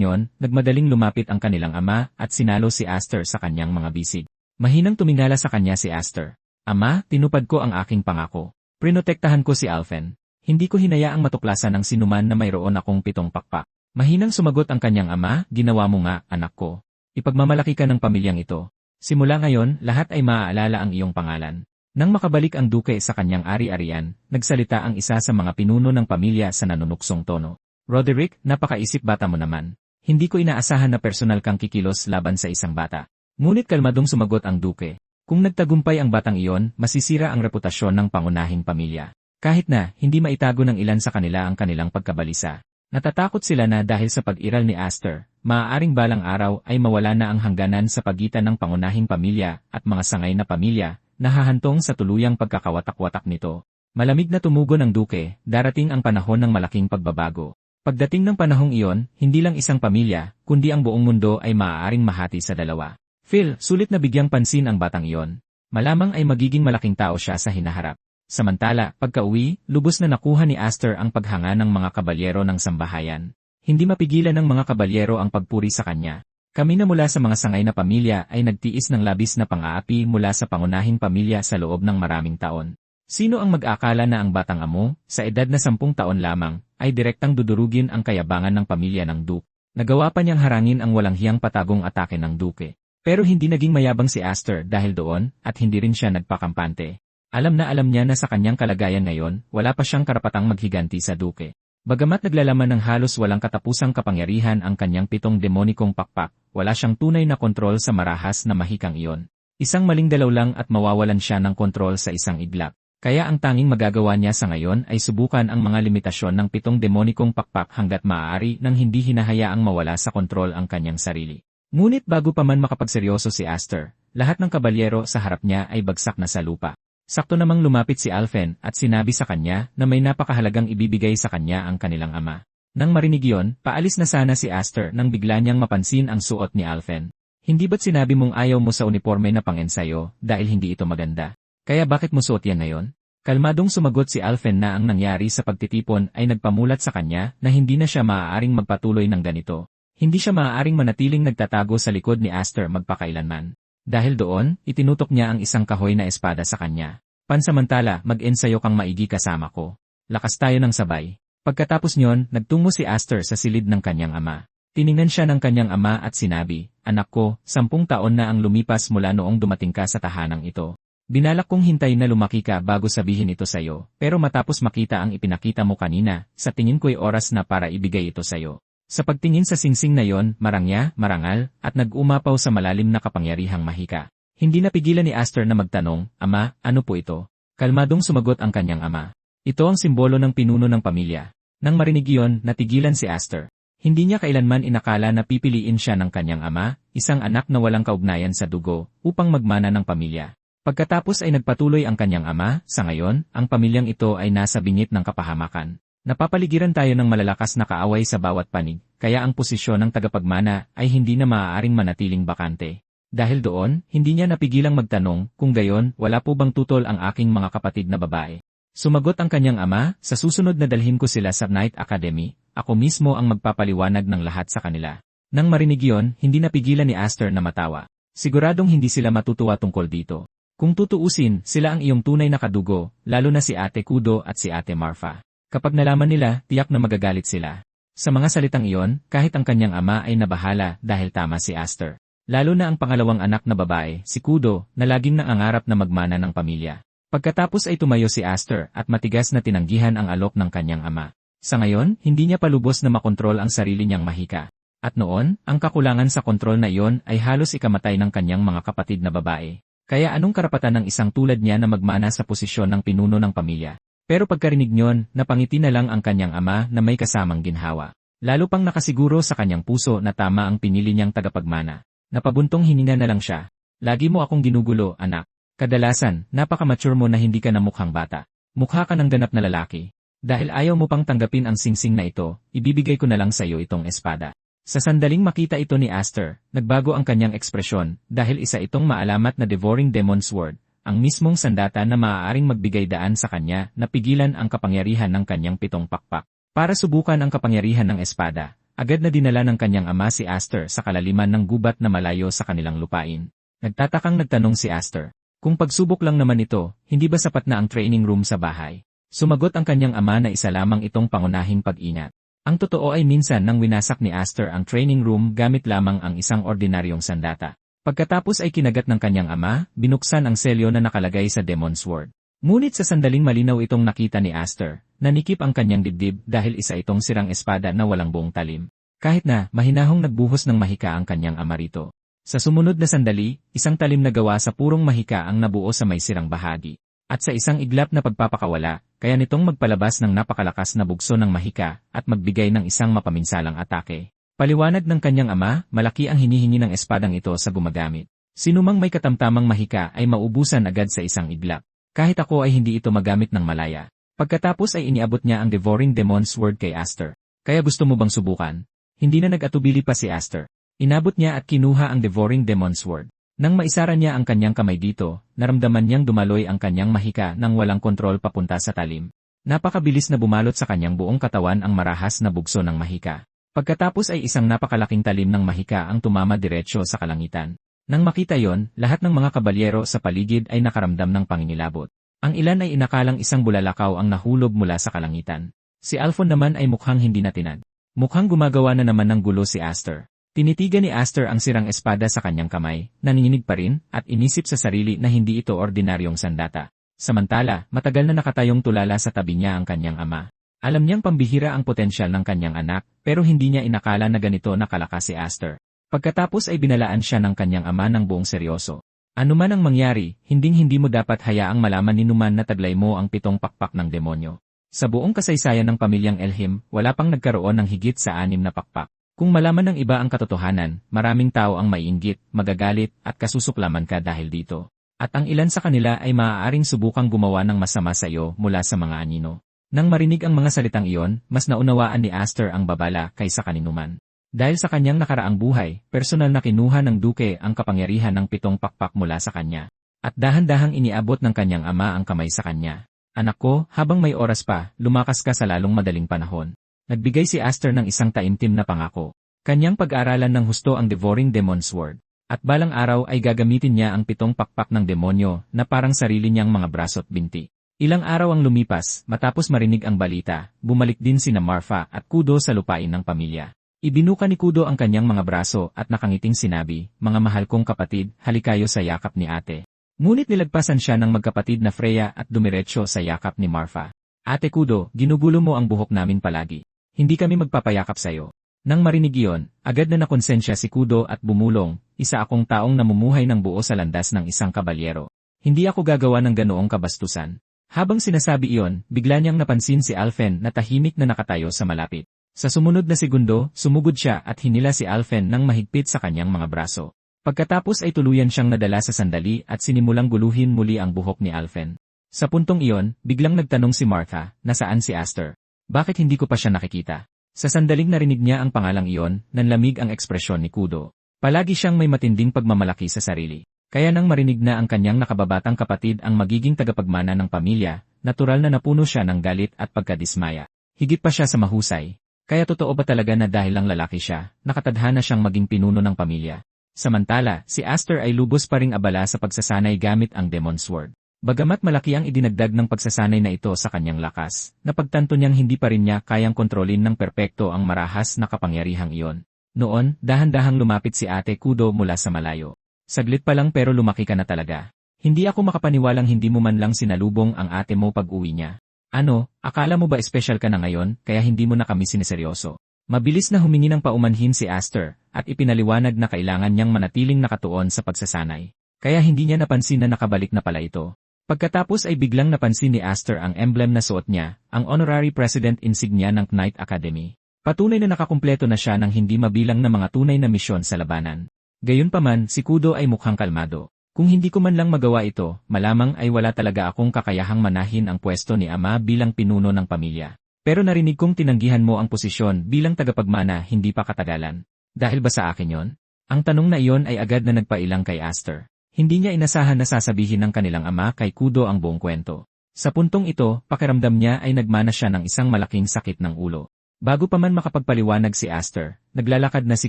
niyon, nagmadaling lumapit ang kanilang ama at sinalo si Aster sa kanyang mga bisig. Mahinang tumingala sa kanya si Aster. Ama, tinupad ko ang aking pangako. Prinotektahan ko si Alphen. Hindi ko hinayaang matuklasan ng sinuman na mayroon akong 7 pakpak. Mahinang sumagot ang kanyang ama, ginawa mo nga, anak ko. Ipagmamalaki ka ng pamilyang ito. Simula ngayon, lahat ay maaalala ang iyong pangalan. Nang makabalik ang Duke sa kanyang ari-arian, nagsalita ang isa sa mga pinuno ng pamilya sa nanunuksong tono. Roderick, napakaisip bata mo naman. Hindi ko inaasahan na personal kang kikilos laban sa isang bata. Ngunit kalmadong sumagot ang Duke. Kung nagtagumpay ang batang iyon, masisira ang reputasyon ng pangunahing pamilya. Kahit na, hindi maitago ng ilan sa kanila ang kanilang pagkabalisa. Natatakot sila na dahil sa pag-iral ni Aster, maaaring balang araw ay mawala na ang hangganan sa pagitan ng pangunahing pamilya at mga sangay na pamilya, nahahantong sa tuluyang pagkakawatak-watak nito. Malamig na tumugon ang duke, darating ang panahon ng malaking pagbabago. Pagdating ng panahong iyon, hindi lang isang pamilya, kundi ang buong mundo ay maaaring mahati sa dalawa. Phil, sulit na bigyang pansin ang batang iyon. Malamang ay magiging malaking tao siya sa hinaharap. Samantala, pagka-uwi, lubos na nakuha ni Aster ang paghanga ng mga kabalyero ng sambahayan. Hindi mapigilan ng mga kabalyero ang pagpuri sa kanya. Kami na mula sa mga sangay na pamilya ay nagtiis ng labis na pang-aapi mula sa pangunahing pamilya sa loob ng maraming taon. Sino ang mag-akala na ang batang amo, sa edad na 10 taon lamang, ay direktang dudurugin ang kayabangan ng pamilya ng Duke? Nagawa pa niyang harangin ang walang hiyang patagong atake ng Duke. Pero hindi naging mayabang si Aster dahil doon, at hindi rin siya nagpakampante. Alam niya na sa kanyang kalagayan ngayon, wala pa siyang karapatang maghiganti sa Duke. Bagamat naglalaman ng halos walang katapusang kapangyarihan ang kanyang 7 demonikong pakpak, wala siyang tunay na kontrol sa marahas na mahikang iyon. Isang maling dalaw lang at mawawalan siya ng kontrol sa isang iglap. Kaya ang tanging magagawa niya sa ngayon ay subukan ang mga limitasyon ng 7 demonikong pakpak hanggat maaari nang hindi hinahayaang mawala sa kontrol ang kanyang sarili. Ngunit bago pa man makapagseryoso si Aster, lahat ng kabalyero sa harap niya ay bagsak na sa lupa. Sakto namang lumapit si Alphen at sinabi sa kanya na may napakahalagang ibibigay sa kanya ang kanilang ama. Nang marinig yon, paalis na sana si Aster nang bigla niyang mapansin ang suot ni Alphen. Hindi ba't sinabi mong ayaw mo sa uniforme na pang-ensayo dahil hindi ito maganda? Kaya bakit mo suot yan ngayon? Kalmadong sumagot si Alphen na ang nangyari sa pagtitipon ay nagpamulat sa kanya na hindi na siya maaaring magpatuloy ng ganito. Hindi siya maaaring manatiling nagtatago sa likod ni Aster magpakailanman. Dahil doon, itinutok niya ang isang kahoy na espada sa kanya. Pansamantala, mag-ensayo kang maigi kasama ko. Lakas tayo ng sabay. Pagkatapos niyon, nagtungo si Aster sa silid ng kanyang ama. Tiningnan siya ng kanyang ama at sinabi, "Anak ko, 10 taon na ang lumipas mula noong dumating ka sa tahanang ito. Binalak kong hintayin na lumaki ka bago sabihin ito sa'yo, pero matapos makita ang ipinakita mo kanina, sa tingin ko'y oras na para ibigay ito sa'yo." Sa pagtingin sa singsing na yon, marangya, marangal, at nag-umapaw sa malalim na kapangyarihang mahika. Hindi napigilan ni Aster na magtanong, "Ama, ano po ito?" Kalmadong sumagot ang kanyang ama. "Ito ang simbolo ng pinuno ng pamilya." Nang marinig iyon, natigilan si Aster. Hindi niya kailanman inakala na pipiliin siya ng kanyang ama, isang anak na walang kaugnayan sa dugo, upang magmana ng pamilya. Pagkatapos ay nagpatuloy ang kanyang ama, sa ngayon, ang pamilyang ito ay nasa bingit ng kapahamakan. Napapaligiran tayo ng malalakas na kaaway sa bawat panig, kaya ang posisyon ng tagapagmana ay hindi na maaaring manatiling bakante. Dahil doon, hindi niya napigilang magtanong, kung gayon, wala po bang tutol ang aking mga kapatid na babae? Sumagot ang kanyang ama, "Sa susunod na dalhin ko sila sa Knight Academy, ako mismo ang magpapaliwanag ng lahat sa kanila." Nang marinig yon, hindi napigilan ni Aster na matawa. Siguradong hindi sila matutuwa tungkol dito. Kung tutuusin, sila ang iyong tunay na kadugo, lalo na si Ate Kudo at si Ate Marfa. Kapag nalaman nila, tiyak na magagalit sila. Sa mga salitang iyon, kahit ang kanyang ama ay nabahala dahil tama si Aster. Lalo na ang pangalawang anak na babae, si Kudo, na laging nangangarap na magmana ng pamilya. Pagkatapos ay tumayo si Aster at matigas na tinanggihan ang alok ng kanyang ama. Sa ngayon, hindi niya palubos na makontrol ang sarili niyang mahika. At noon, ang kakulangan sa kontrol na iyon ay halos ikamatay ng kanyang mga kapatid na babae. Kaya anong karapatan ng isang tulad niya na magmana sa posisyon ng pinuno ng pamilya? Pero pagkarinig niyon, napangiti na lang ang kanyang ama na may kasamang ginhawa. Lalo pang nakasiguro sa kanyang puso na tama ang pinili niyang tagapagmana. Napabuntong hininga na lang siya. "Lagi mo akong ginugulo, anak. Kadalasan, napaka-mature mo na hindi ka na mukhang bata. Mukha ka ng ganap na lalaki. Dahil ayaw mo pang tanggapin ang singsing na ito, ibibigay ko na lang sa iyo itong espada." Sa sandaling makita ito ni Aster, nagbago ang kanyang ekspresyon dahil isa itong maalamat na Devouring Demon Sword. Ang mismong sandata na maaaring magbigay daan sa kanya na pigilan ang kapangyarihan ng kanyang 7 pakpak. Para subukan ang kapangyarihan ng espada, agad na dinala ng kanyang ama si Aster sa kalaliman ng gubat na malayo sa kanilang lupain. Nagtatakang nagtanong si Aster, kung pagsubok lang naman ito, hindi ba sapat na ang training room sa bahay? Sumagot ang kanyang ama na isa lamang itong pangunahing pag-ingat. Ang totoo ay minsan nang winasak ni Aster ang training room gamit lamang ang isang ordinaryong sandata. Pagkatapos ay kinagat ng kanyang ama, binuksan ang selyo na nakalagay sa Demon Sword. Ngunit sa sandaling malinaw itong nakita ni Aster, nanikip ang kanyang dibdib dahil isa itong sirang espada na walang buong talim. Kahit na, mahinahong nagbuhos ng mahika ang kanyang ama rito. Sa sumunod na sandali, isang talim na gawa sa purong mahika ang nabuo sa may sirang bahagi. At sa isang iglap na pagpapakawala, kaya nitong magpalabas ng napakalakas na bugso ng mahika at magbigay ng isang mapaminsalang atake. Paliwanag ng kanyang ama, malaki ang hinihingi ng espadang ito sa gumagamit. Sinumang may katamtamang mahika ay maubusan agad sa isang iglap. Kahit ako ay hindi ito magamit ng malaya. Pagkatapos ay iniabot niya ang Devouring Demon Sword kay Aster. Kaya gusto mo bang subukan? Hindi na nag-atubili pa si Aster. Inabot niya at kinuha ang Devouring Demon Sword. Nang maisara niya ang kanyang kamay dito, naramdaman niyang dumaloy ang kanyang mahika nang walang kontrol papunta sa talim. Napakabilis na bumalot sa kanyang buong katawan ang marahas na bugso ng mahika. Pagkatapos ay isang napakalaking talim ng mahika ang tumama diretsyo sa kalangitan. Nang makita yon, lahat ng mga kabalyero sa paligid ay nakaramdam ng pangingilabot. Ang ilan ay inakalang isang bulalakaw ang nahulog mula sa kalangitan. Si Alphon naman ay mukhang hindi natinag. Mukhang gumagawa na naman ng gulo si Aster. Tinitigan ni Aster ang sirang espada sa kanyang kamay, nanginginig pa rin, at inisip sa sarili na hindi ito ordinaryong sandata. Samantala, matagal na nakatayong tulala sa tabi niya ang kanyang ama. Alam niyang pambihira ang potensyal ng kanyang anak, pero hindi niya inakala na ganito nakalakas si Aster. Pagkatapos ay binalaan siya ng kanyang ama ng buong seryoso. Ano man ang mangyari, hinding-hindi mo dapat hayaang malaman ni Numan na taglay mo ang 7 pakpak ng demonyo. Sa buong kasaysayan ng pamilyang Elhim, wala pang nagkaroon ng higit sa 6 na pakpak. Kung malaman ng iba ang katotohanan, maraming tao ang maiinggit, magagalit, at kasusuklaman ka dahil dito. At ang ilan sa kanila ay maaaring subukang gumawa ng masama sa iyo mula sa mga anino. Nang marinig ang mga salitang iyon, mas naunawaan ni Aster ang babala kaysa kaninuman. Dahil sa kanyang nakaraang buhay, personal na kinuha ng duke ang kapangyarihan ng 7 pakpak mula sa kanya. At dahan-dahang iniabot ng kanyang ama ang kamay sa kanya. Anak ko, habang may oras pa, lumakas ka sa lalong madaling panahon. Nagbigay si Aster ng isang taimtim na pangako. Kanyang pag-aaralan ng husto ang Devouring Demon Sword. At balang araw ay gagamitin niya ang 7 pakpak ng demonyo na parang sarili niyang mga braso at binti. Ilang araw ang lumipas, matapos marinig ang balita, bumalik din sina Marfa at Kudo sa lupain ng pamilya. Ibinuka ni Kudo ang kanyang mga braso at nakangiting sinabi, "Mga mahal kong kapatid, halikayo sa yakap ni ate." Ngunit nilagpasan siya ng magkapatid na Freya at dumiretso sa yakap ni Marfa. "Ate Kudo, ginugulo mo ang buhok namin palagi. Hindi kami magpapayakap sa'yo." Nang marinig iyon, agad na nakonsensya si Kudo at bumulong, "Isa akong taong namumuhay ng buo sa landas ng isang kabalyero. Hindi ako gagawa ng ganoong kabastusan." Habang sinasabi iyon, bigla niyang napansin si Alphen na tahimik na nakatayo sa malapit. Sa sumunod na segundo, sumugod siya at hinila si Alphen ng mahigpit sa kanyang mga braso. Pagkatapos ay tuluyan siyang nadala sa sandali at sinimulang guluhin muli ang buhok ni Alphen. Sa puntong iyon, biglang nagtanong si Martha, "Nasaan si Aster? Bakit hindi ko pa siya nakikita?" Sa sandaling narinig niya ang pangalang iyon, nanlamig ang ekspresyon ni Kudo. Palagi siyang may matinding pagmamalaki sa sarili. Kaya nang marinig na ang kanyang nakababatang kapatid ang magiging tagapagmana ng pamilya, natural na napuno siya ng galit at pagkadismaya. Higit pa siya sa mahusay. Kaya totoo ba talaga na dahil lang lalaki siya, nakatadhana siyang maging pinuno ng pamilya? Samantala, si Aster ay lubos pa ring abala sa pagsasanay gamit ang Demon Sword. Bagamat malaki ang idinagdag ng pagsasanay na ito sa kanyang lakas, napagtanto niyang hindi pa rin niya kayang kontrolin ng perpekto ang marahas na kapangyarihang iyon. Noon, dahan-dahang lumapit si Ate Kudo mula sa malayo. "Saglit pa lang pero lumaki ka na talaga. Hindi ako makapaniwalang hindi mo man lang sinalubong ang ate mo pag-uwi niya. Ano, akala mo ba espesyal ka na ngayon kaya hindi mo na kami siniseryoso?" Mabilis na humingi ng paumanhin si Aster at ipinaliwanag na kailangan niyang manatiling nakatuon sa pagsasanay. Kaya hindi niya napansin na nakabalik na pala ito. Pagkatapos ay biglang napansin ni Aster ang emblem na suot niya, ang Honorary President Insignia ng Knight Academy. Patunay na nakakumpleto na siya ng hindi mabilang na mga tunay na misyon sa labanan. Gayunpaman, si Kudo ay mukhang kalmado. "Kung hindi ko man lang magawa ito, malamang ay wala talaga akong kakayahang manahin ang pwesto ni Ama bilang pinuno ng pamilya. Pero narinig kong tinanggihan mo ang posisyon bilang tagapagmana hindi pa katagalan. Dahil ba sa akin yon?" Ang tanong na iyon ay agad na nagpailang kay Aster. Hindi niya inasahan na sasabihin ng kanilang ama kay Kudo ang buong kwento. Sa puntong ito, pakiramdam niya ay nagmana siya ng isang malaking sakit ng ulo. Bago pa man makapagpaliwanag si Aster, naglalakad na si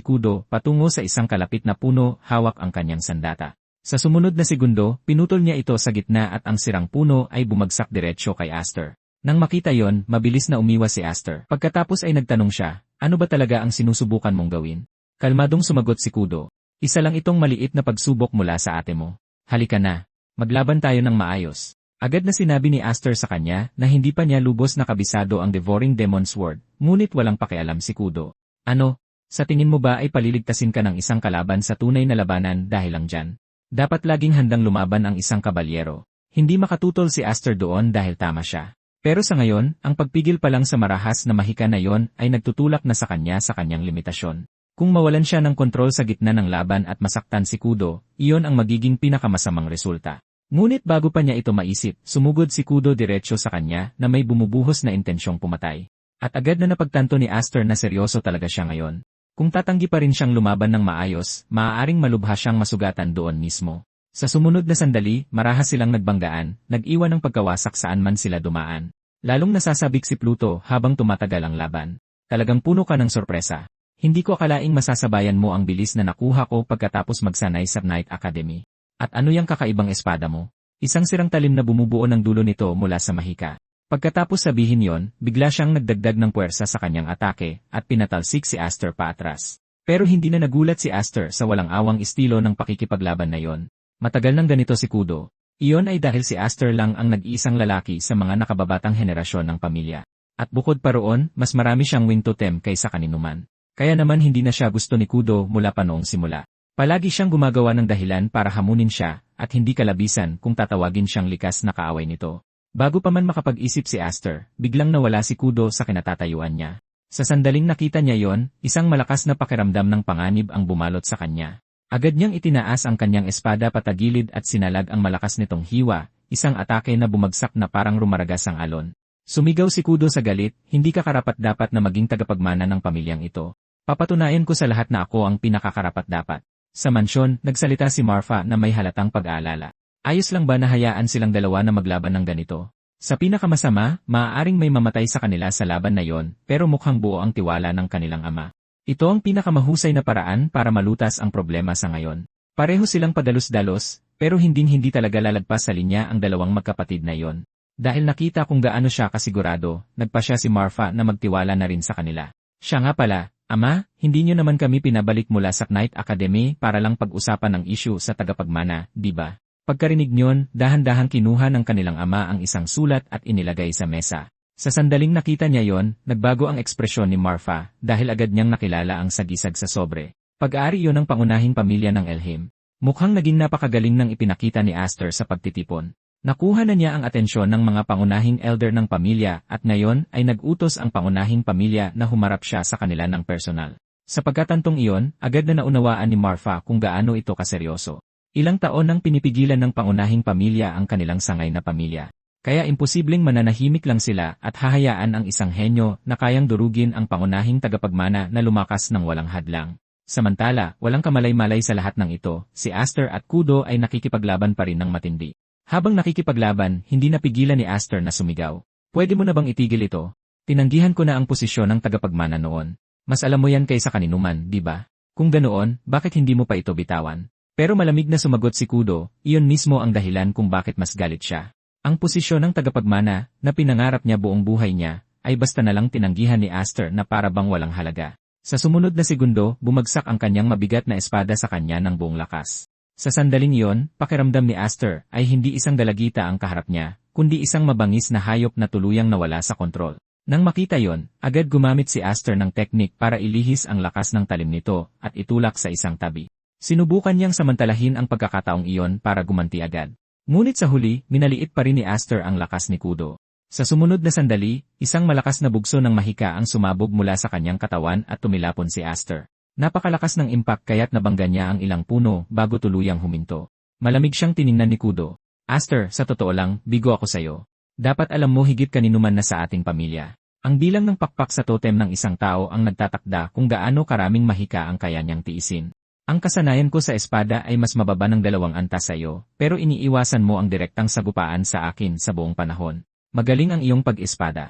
Kudo patungo sa isang kalapit na puno, hawak ang kanyang sandata. Sa sumunod na segundo, pinutol niya ito sa gitna at ang sirang puno ay bumagsak diretsyo kay Aster. Nang makita yon, mabilis na umiwas si Aster. Pagkatapos ay nagtanong siya, "Ano ba talaga ang sinusubukan mong gawin?" Kalmadong sumagot si Kudo, "Isa lang itong maliit na pagsubok mula sa ate mo. Halika na. Maglaban tayo ng maayos." Agad na sinabi ni Aster sa kanya na hindi pa niya lubos na kabisado ang Devouring Demon Sword, ngunit walang pakialam si Kudo. "Ano? Sa tingin mo ba ay paliligtasin ka ng isang kalaban sa tunay na labanan dahil lang dyan? Dapat laging handang lumaban ang isang kabalyero." Hindi makatutol si Aster doon dahil tama siya. Pero sa ngayon, ang pagpigil pa lang sa marahas na mahika na yon ay nagtutulak na sa kanyang limitasyon. Kung mawalan siya ng kontrol sa gitna ng laban at masaktan si Kudo, iyon ang magiging pinakamasamang resulta. Ngunit bago pa niya ito maisip, sumugod si Kudo diretso sa kanya na may bumubuhos na intensyong pumatay. At agad na napagtanto ni Aster na seryoso talaga siya ngayon. Kung tatanggi pa rin siyang lumaban ng maayos, maaaring malubha siyang masugatan doon mismo. Sa sumunod na sandali, marahas silang nagbanggaan, nag-iwan ng pagkawasak saan man sila dumaan. Lalong nasasabik si Pluto habang tumatagal ang laban. Talagang puno ka ng sorpresa. Hindi ko akalaing masasabayan mo ang bilis na nakuha ko pagkatapos magsanay sa Knight Academy. At ano yung kakaibang espada mo? Isang sirang talim na bumubuo ng dulo nito mula sa mahika. Pagkatapos sabihin yon, bigla siyang nagdagdag ng puwersa sa kanyang atake at pinatalsik si Aster paatras. Pero hindi na nagulat si Aster sa walang awang estilo ng pakikipaglaban na yon. Matagal nang ganito si Kudo. Iyon ay dahil si Aster lang ang nag-iisang lalaki sa mga nakababatang henerasyon ng pamilya. At bukod pa roon, mas marami siyang wing totem kaysa kaninuman. Kaya naman hindi na siya gusto ni Kudo mula pa noong simula. Palagi siyang gumagawa ng dahilan para hamunin siya, at hindi kalabisan kung tatawagin siyang likas na kaaway nito. Bago pa man makapag-isip si Aster, biglang nawala si Kudo sa kinatatayuan niya. Sa sandaling nakita niya yon, isang malakas na pakiramdam ng panganib ang bumalot sa kanya. Agad niyang itinaas ang kanyang espada patagilid at sinalag ang malakas nitong hiwa, isang atake na bumagsak na parang rumaragas ang alon. Sumigaw si Kudo sa galit, hindi ka karapat-dapat na maging tagapagmana ng pamilyang ito. Papatunayan ko sa lahat na ako ang pinakakarapat-dapat. Sa mansyon, nagsalita si Marfa na may halatang pag-aalala. Ayos lang ba na hayaan silang dalawa na maglaban ng ganito? Sa pinakamasama, maaaring may mamatay sa kanila sa laban na yon, pero mukhang buo ang tiwala ng kanilang ama. Ito ang pinakamahusay na paraan para malutas ang problema sa ngayon. Pareho silang padalos-dalos, pero hinding-hindi talaga lalagpas sa linya ang dalawang magkapatid na yon. Dahil nakita kung gaano siya kasigurado, nagpa siya si Marfa na magtiwala na rin sa kanila. Siya nga pala, Ama, hindi niyo naman kami pinabalik mula sa Knight Academy para lang pag-usapan ang issue sa tagapagmana, di ba? Pagkarinig niyon, dahan-dahang kinuha ng kanilang ama ang isang sulat at inilagay sa mesa. Sa sandaling nakita niya yon, nagbago ang ekspresyon ni Marfa dahil agad niyang nakilala ang sagisag sa sobre. Pag-aari yon ng pangunahing pamilya ng Elhim. Mukhang naging napakagaling ng ipinakita ni Aster sa pagtitipon. Nakuha na niya ang atensyon ng mga pangunahing elder ng pamilya at ngayon ay nag-utos ang pangunahing pamilya na humarap siya sa kanila ng personal. Sa pagkatantong iyon, agad na naunawaan ni Marfa kung gaano ito kaseryoso. Ilang taon nang pinipigilan ng pangunahing pamilya ang kanilang sangay na pamilya. Kaya imposibleng mananahimik lang sila at hahayaan ang isang henyo na kayang durugin ang pangunahing tagapagmana na lumakas ng walang hadlang. Samantala, walang kamalay-malay sa lahat ng ito, si Aster at Kudo ay nakikipaglaban pa rin ng matindi. Habang nakikipaglaban, hindi napigilan ni Aster na sumigaw. Pwede mo na bang itigil ito? Tinanggihan ko na ang posisyon ng tagapagmana noon. Mas alam mo yan kaysa kaninuman, di ba? Kung ganoon, bakit hindi mo pa ito bitawan? Pero malamig na sumagot si Kudo, iyon mismo ang dahilan kung bakit mas galit siya. Ang posisyon ng tagapagmana, na pinangarap niya buong buhay niya, ay basta na lang tinanggihan ni Aster na para bang walang halaga. Sa sumunod na segundo, bumagsak ang kanyang mabigat na espada sa kanya ng buong lakas. Sa sandaling iyon, pakiramdam ni Aster ay hindi isang dalagita ang kaharap niya, kundi isang mabangis na hayop na tuluyang nawala sa kontrol. Nang makita yon, agad gumamit si Aster ng teknik para ilihis ang lakas ng talim nito at itulak sa isang tabi. Sinubukan niyang samantalahin ang pagkakataong iyon para gumanti agad. Ngunit sa huli, minaliit pa rin ni Aster ang lakas ni Kudo. Sa sumunod na sandali, isang malakas na bugso ng mahika ang sumabog mula sa kanyang katawan at tumilapon si Aster. Napakalakas ng impact kaya't nabangga niya ang ilang puno bago tuluyang huminto. Malamig siyang tiningnan ni Kudo. Aster, sa totoo lang, bigo ako sayo. Dapat alam mo higit kaninuman na sa ating pamilya. Ang bilang ng pakpak sa totem ng isang tao ang nagtatakda kung gaano karaming mahika ang kaya niyang tiisin. Ang kasanayan ko sa espada ay mas mababa ng 2 antas sa iyo, pero iniiwasan mo ang direktang sagupaan sa akin sa buong panahon. Magaling ang iyong pag-espada.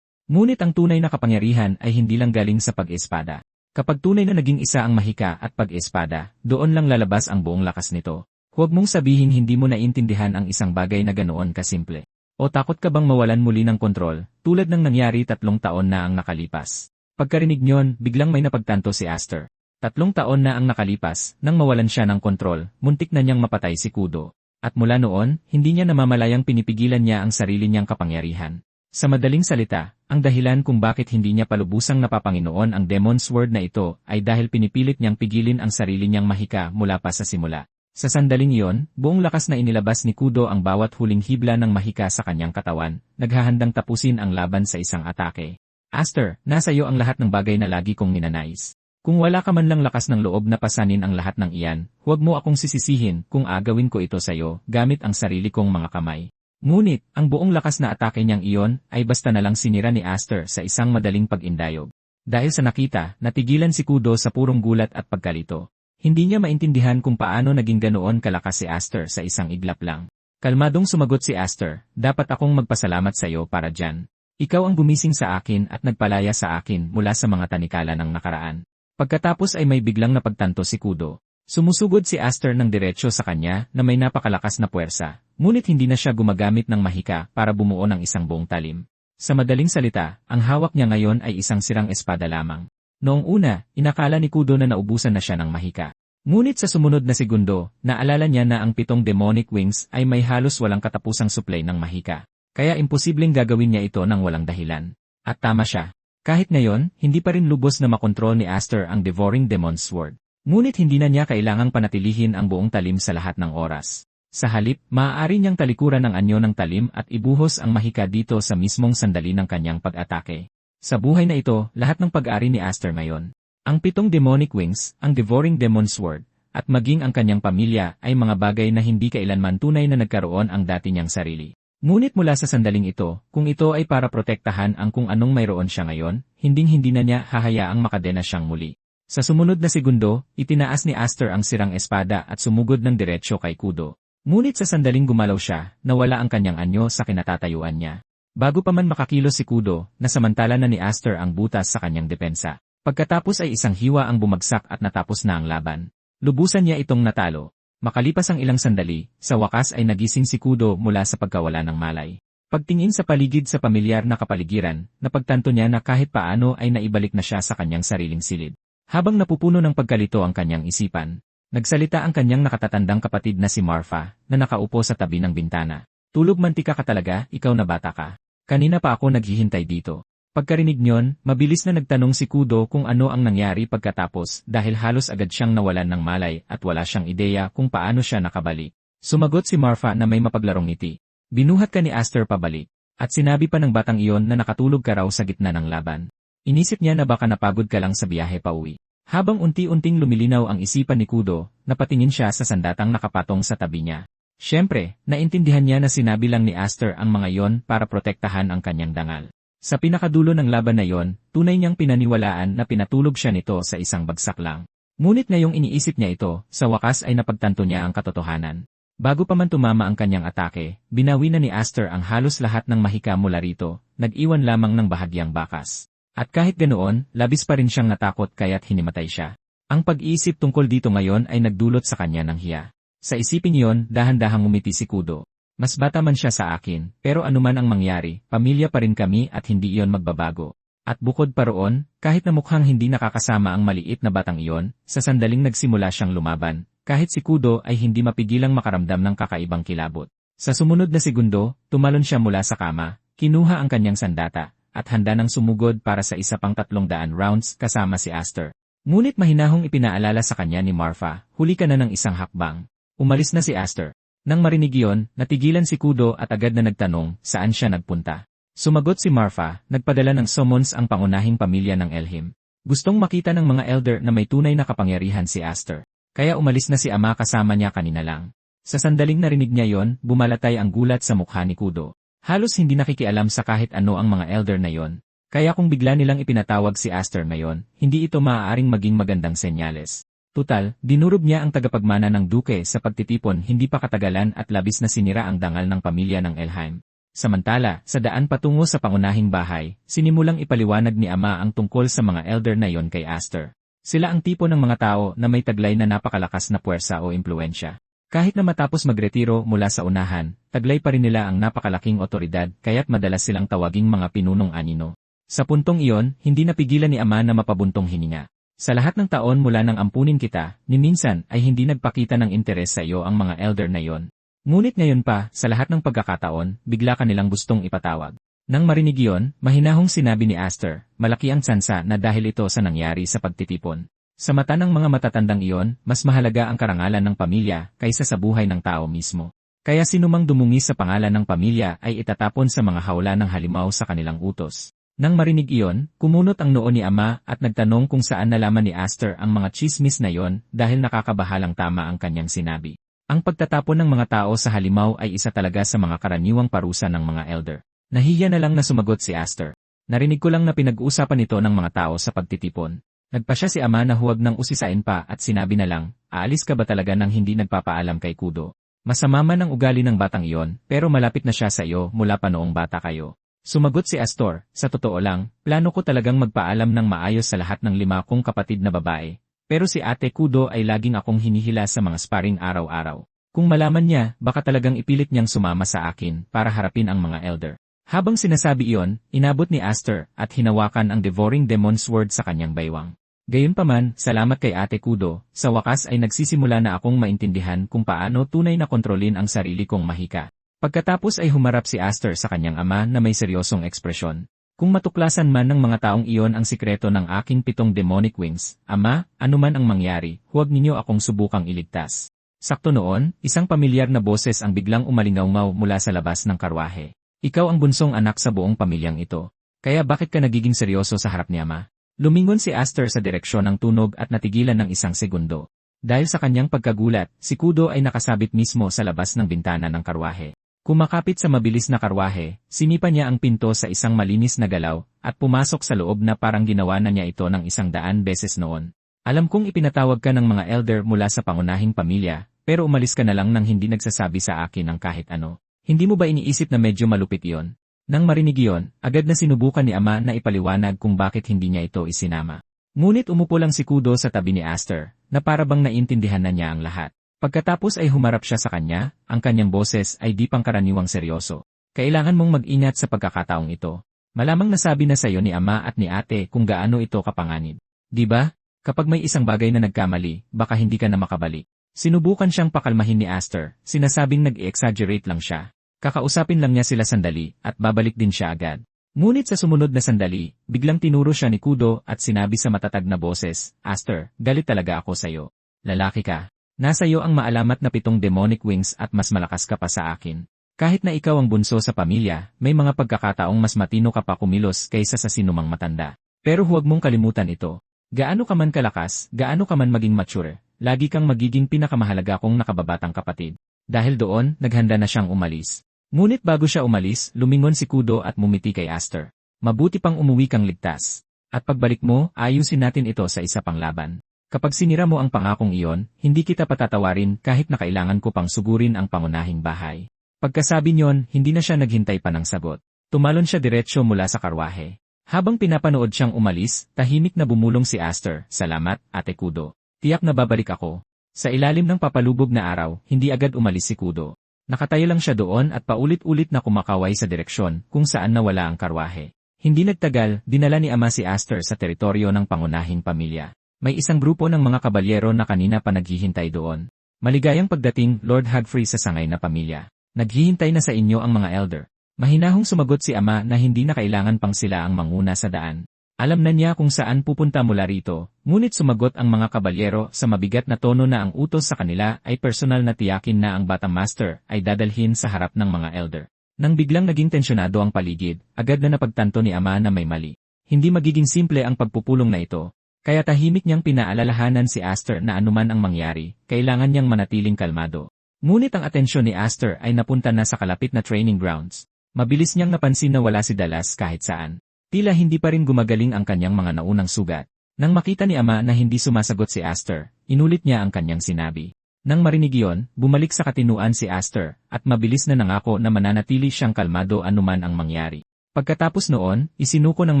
Ngunit ang tunay na kapangyarihan ay hindi lang galing sa pag-espada. Kapag tunay na naging isa ang mahika at pag-espada, doon lang lalabas ang buong lakas nito. Huwag mong sabihin hindi mo naintindihan ang isang bagay na ganoon kasimple. O takot ka bang mawalan muli ng kontrol, tulad ng nangyari 3 taon na ang nakalipas? Pagkarinig niyon, biglang may napagtanto si Aster. 3 taon na ang nakalipas, nang mawalan siya ng kontrol, muntik na niyang mapatay si Kudo. At mula noon, hindi niya namamalayang pinipigilan niya ang sarili niyang kapangyarihan. Sa madaling salita, ang dahilan kung bakit hindi niya palubusang napapanginoon ang Demon Sword na ito ay dahil pinipilit niyang pigilin ang sarili niyang mahika mula pa sa simula. Sa sandaling iyon, buong lakas na inilabas ni Kudo ang bawat huling hibla ng mahika sa kanyang katawan, naghahandang tapusin ang laban sa isang atake. Aster, nasa iyo ang lahat ng bagay na lagi kong ninanais. Kung wala ka man lang lakas ng loob na pasanin ang lahat ng iyan, huwag mo akong sisisihin kung agawin ko ito sa'yo gamit ang sarili kong mga kamay. Ngunit, ang buong lakas na atake niyang iyon ay basta na lang sinira ni Aster sa isang madaling pag-indayog. Dahil sa nakita, natigilan si Kudo sa purong gulat at pagkalito. Hindi niya maintindihan kung paano naging ganoon kalakas si Aster sa isang iglap lang. Kalmadong sumagot si Aster, dapat akong magpasalamat sa iyo para dyan. Ikaw ang gumising sa akin at nagpalaya sa akin mula sa mga tanikala ng nakaraan. Pagkatapos ay may biglang napagtanto si Kudo. Sumusugod si Aster ng diretsyo sa kanya na may napakalakas na puwersa, ngunit hindi na siya gumagamit ng mahika para bumuo ng isang buong talim. Sa madaling salita, ang hawak niya ngayon ay isang sirang espada lamang. Noong una, inakala ni Kudo na naubusan na siya ng mahika. Ngunit sa sumunod na segundo, naalala niya na ang 7 demonic wings ay may halos walang katapusang supply ng mahika. Kaya imposibleng gagawin niya ito ng walang dahilan. At tama siya. Kahit ngayon, hindi pa rin lubos na makontrol ni Aster ang Devouring Demon Sword. Ngunit hindi na niya kailangang panatilihin ang buong talim sa lahat ng oras. Sa halip, maaari niyang talikuran ang anyo ng talim at ibuhos ang mahika dito sa mismong sandali ng kanyang pag-atake. Sa buhay na ito, lahat ng pag-ari ni Aster ngayon. Ang 7 demonic wings, ang Devouring Demon Sword, at maging ang kanyang pamilya ay mga bagay na hindi kailanman tunay na nagkaroon ang dati niyang sarili. Ngunit mula sa sandaling ito, kung ito ay para protektahan ang kung anong mayroon siya ngayon, hinding-hindi na niya hahayaang makadena siyang muli. Sa sumunod na segundo, itinaas ni Aster ang sirang espada at sumugod ng diretsyo kay Kudo. Ngunit sa sandaling gumalaw siya, nawala ang kanyang anyo sa kinatatayuan niya. Bago pa man makakilos si Kudo, nasamantala na ni Aster ang butas sa kanyang depensa. Pagkatapos ay isang hiwa ang bumagsak at natapos na ang laban. Lubusan niya itong natalo. Makalipas ang ilang sandali, sa wakas ay nagising si Kudo mula sa pagkawala ng malay. Pagtingin sa paligid sa pamilyar na kapaligiran, napagtanto niya na kahit paano ay naibalik na siya sa kanyang sariling silid. Habang napupuno ng pagkalito ang kanyang isipan, nagsalita ang kanyang nakatatandang kapatid na si Marfa, na nakaupo sa tabi ng bintana. Tulog mantika ka talaga, ikaw na bata ka. Kanina pa ako naghihintay dito. Pagkarinig niyon, mabilis na nagtanong si Kudo kung ano ang nangyari pagkatapos dahil halos agad siyang nawalan ng malay at wala siyang ideya kung paano siya nakabalik. Sumagot si Marfa na may mapaglarong ngiti. Binuhat ka ni Aster pabalik. At sinabi pa ng batang iyon na nakatulog ka raw sa gitna ng laban. Inisip niya na baka napagod ka lang sa biyahe pauwi. Habang unti-unting lumilinaw ang isipan ni Kudo, napatingin siya sa sandatang nakapatong sa tabi niya. Siyempre, naintindihan niya na sinabi lang ni Aster ang mga iyon para protektahan ang kanyang dangal. Sa pinakadulo ng laban na iyon, tunay niyang pinaniwalaan na pinatulog siya nito sa isang bagsak lang. Ngunit ngayong iniisip niya ito, sa wakas ay napagtanto niya ang katotohanan. Bago pa man tumama ang kanyang atake, binawi na ni Aster ang halos lahat ng mahika mula rito, nag-iwan lamang ng bahagyang bakas. At kahit ganoon, labis pa rin siyang natakot kaya't hinimatay siya. Ang pag-iisip tungkol dito ngayon ay nagdulot sa kanya ng hiya. Sa isipin iyon, dahan-dahang umiti si Kudo. Mas bata man siya sa akin, pero anuman ang mangyari, pamilya pa rin kami at hindi iyon magbabago. At bukod pa roon, kahit na mukhang hindi nakakasama ang maliit na batang iyon, sa sandaling nagsimula siyang lumaban, kahit si Kudo ay hindi mapigilang makaramdam ng kakaibang kilabot. Sa sumunod na segundo, tumalon siya mula sa kama, kinuha ang kanyang sandata, at handa nang sumugod para sa isa pang 300 rounds kasama si Aster. Ngunit mahinahong ipinaalala sa kanya ni Marfa, huli ka na ng isang hakbang. Umalis na si Aster. Nang marinig iyon, natigilan si Kudo at agad na nagtanong saan siya nagpunta. Sumagot si Marfa, nagpadala ng summons ang pangunahing pamilya ng Elhim. Gustong makita ng mga elder na may tunay na kapangyarihan si Aster. Kaya umalis na si ama kasama niya kanina lang. Sa sandaling narinig niya yon, bumalatay ang gulat sa mukha ni Kudo. Halos hindi nakikialam sa kahit ano ang mga elder na yon. Kaya kung bigla nilang ipinatawag si Aster ngayon, hindi ito maaaring maging magandang senyales. Tutal, dinurog niya ang tagapagmana ng duke sa pagtitipon hindi pa katagalan at labis na sinira ang dangal ng pamilya ng Elhim. Samantala, sa daan patungo sa pangunahing bahay, sinimulang ipaliwanag ni ama ang tungkol sa mga elder na yon kay Aster. Sila ang tipo ng mga tao na may taglay na napakalakas na puwersa o impluensya. Kahit na matapos magretiro mula sa unahan, taglay pa rin nila ang napakalaking otoridad kaya't madalas silang tawaging mga pinunong anino. Sa puntong iyon, hindi napigilan ni ama na mapabuntong hininga. Sa lahat ng taon mula nang ampunin kita, ni minsan ay hindi nagpakita ng interes sa iyo ang mga elder na yon. Ngunit ngayon pa, sa lahat ng pagkakataon, bigla ka nilang gustong ipatawag. Nang marinig iyon, mahinahong sinabi ni Aster, malaki ang tsansa na dahil ito sa nangyari sa pagtitipon. Sa mata ng mga matatandang iyon, mas mahalaga ang karangalan ng pamilya kaysa sa buhay ng tao mismo. Kaya sinumang dumungis sa pangalan ng pamilya ay itatapon sa mga hawla ng halimaw sa kanilang utos. Nang marinig iyon, kumunot ang noo ni Ama at nagtanong kung saan nalaman ni Aster ang mga chismis na iyon dahil nakakabahalang tama ang kanyang sinabi. Ang pagtatapon ng mga tao sa halimaw ay isa talaga sa mga karaniwang parusa ng mga elder. Nahiya na lang na sumagot si Aster. Narinig ko lang na pinag-uusapan ito ng mga tao sa pagtitipon. Nagpa siya si Ama na huwag nang usisain pa at sinabi na lang, aalis ka ba talaga nang hindi nagpapaalam kay Kudo? Masama man ang ugali ng batang iyon, pero malapit na siya sa iyo mula pa noong bata kayo. Sumagot si Astor, sa totoo lang, plano ko talagang magpaalam ng maayos sa lahat ng 5 kong kapatid na babae. Pero si Ate Kudo ay laging akong hinihila sa mga sparring araw-araw. Kung malaman niya, baka talagang ipilit niyang sumama sa akin para harapin ang mga elder. Habang sinasabi iyon, inabot ni Aster at hinawakan ang Devouring Demon Sword sa kanyang baywang. Gayunpaman, salamat kay Ate Kudo, sa wakas ay nagsisimula na akong maintindihan kung paano tunay na kontrolin ang sarili kong mahika. Pagkatapos ay humarap si Aster sa kanyang ama na may seryosong ekspresyon. Kung matuklasan man ng mga taong iyon ang sikreto ng aking 7 demonic wings, Ama, anuman ang mangyari, huwag ninyo akong subukang iligtas. Sakto noon, isang pamilyar na boses ang biglang umalingaw mula sa labas ng karwahe. Ikaw ang bunsong anak sa buong pamilyang ito. Kaya bakit ka nagiging seryoso sa harap ni Ama? Lumingon si Aster sa direksyon ng tunog at natigilan ng isang segundo. Dahil sa kanyang pagkagulat, si Kudo ay nakasabit mismo sa labas ng bintana ng karwahe. Kumakapit sa mabilis na karwahe, sinipa niya ang pinto sa isang malinis na galaw, at pumasok sa loob na parang ginawa na niya ito ng 100 beses noon. Alam kong ipinatawag ka ng mga elder mula sa pangunahing pamilya, pero umalis ka na lang nang hindi nagsasabi sa akin ng kahit ano. Hindi mo ba iniisip na medyo malupit iyon? Nang marinig iyon, agad na sinubukan ni Ama na ipaliwanag kung bakit hindi niya ito isinama. Ngunit umupo lang si Kudo sa tabi ni Aster, na parabang naintindihan na niya ang lahat. Pagkatapos ay humarap siya sa kanya, ang kanyang boses ay di pangkaraniwang seryoso. Kailangan mong mag-ingat sa pagkakataong ito. Malamang nasabi na sa iyo ni Ama at ni Ate kung gaano ito kapanganib. Di ba? Kapag may isang bagay na nagkamali, baka hindi ka na makabalik. Sinubukan siyang pakalmahin ni Aster, sinasabing nag-i-exaggerate lang siya. Kakausapin lang niya sila sandali at babalik din siya agad. Ngunit sa sumunod na sandali, biglang tinuro siya ni Kudo at sinabi sa matatag na boses, Aster, galit talaga ako sa iyo. Lalaki ka. Nasa iyo ang maalamat na 7 demonic wings at mas malakas ka pa sa akin. Kahit na ikaw ang bunso sa pamilya, may mga pagkakataong mas matino ka pa kumilos kaysa sa sinumang matanda. Pero huwag mong kalimutan ito. Gaano ka man kalakas, gaano ka man maging mature, lagi kang magiging pinakamahalaga kong nakababatang kapatid. Dahil doon, naghanda na siyang umalis. Ngunit bago siya umalis, lumingon si Kudo at mumiti kay Aster. Mabuti pang umuwi kang ligtas. At pagbalik mo, ayusin natin ito sa isa pang laban. Kapag sinira mo ang pangakong iyon, hindi kita patatawarin kahit na kailangan ko pang sugurin ang pangunahing bahay. Pagkasabi niyon, hindi na siya naghintay pa ng sagot. Tumalon siya diretsyo mula sa karwahe. Habang pinapanood siyang umalis, tahimik na bumulong si Aster, salamat, Ate Kudo. Tiyak na babalik ako. Sa ilalim ng papalubog na araw, hindi agad umalis si Kudo. Nakatayo lang siya doon at paulit-ulit na kumakaway sa direksyon kung saan nawala ang karwahe. Hindi nagtagal, dinala ni Ama si Aster sa teritoryo ng pangunahing pamilya. May isang grupo ng mga kabalyero na kanina pa naghihintay doon. Maligayang pagdating, Lord Hagfrey sa sangay na pamilya. Naghihintay na sa inyo ang mga elder. Mahinahong sumagot si Ama na hindi na kailangan pang sila ang manguna sa daan. Alam na niya kung saan pupunta mula rito, ngunit sumagot ang mga kabalyero sa mabigat na tono na ang utos sa kanila ay personal na tiyakin na ang batang master ay dadalhin sa harap ng mga elder. Nang biglang naging tensyonado ang paligid, agad na napagtanto ni Ama na may mali. Hindi magiging simple ang pagpupulong na ito. Kaya tahimik niyang pinaalalahanan si Aster na anuman ang mangyari, kailangan niyang manatiling kalmado. Ngunit ang atensyon ni Aster ay napunta na sa kalapit na training grounds. Mabilis niyang napansin na wala si Dallas kahit saan. Tila hindi pa rin gumagaling ang kanyang mga naunang sugat. Nang makita ni Ama na hindi sumasagot si Aster, inulit niya ang kanyang sinabi. Nang marinig iyon, bumalik sa katinuan si Aster, at mabilis na nangako na mananatili siyang kalmado anuman ang mangyari. Pagkatapos noon, isinuko ng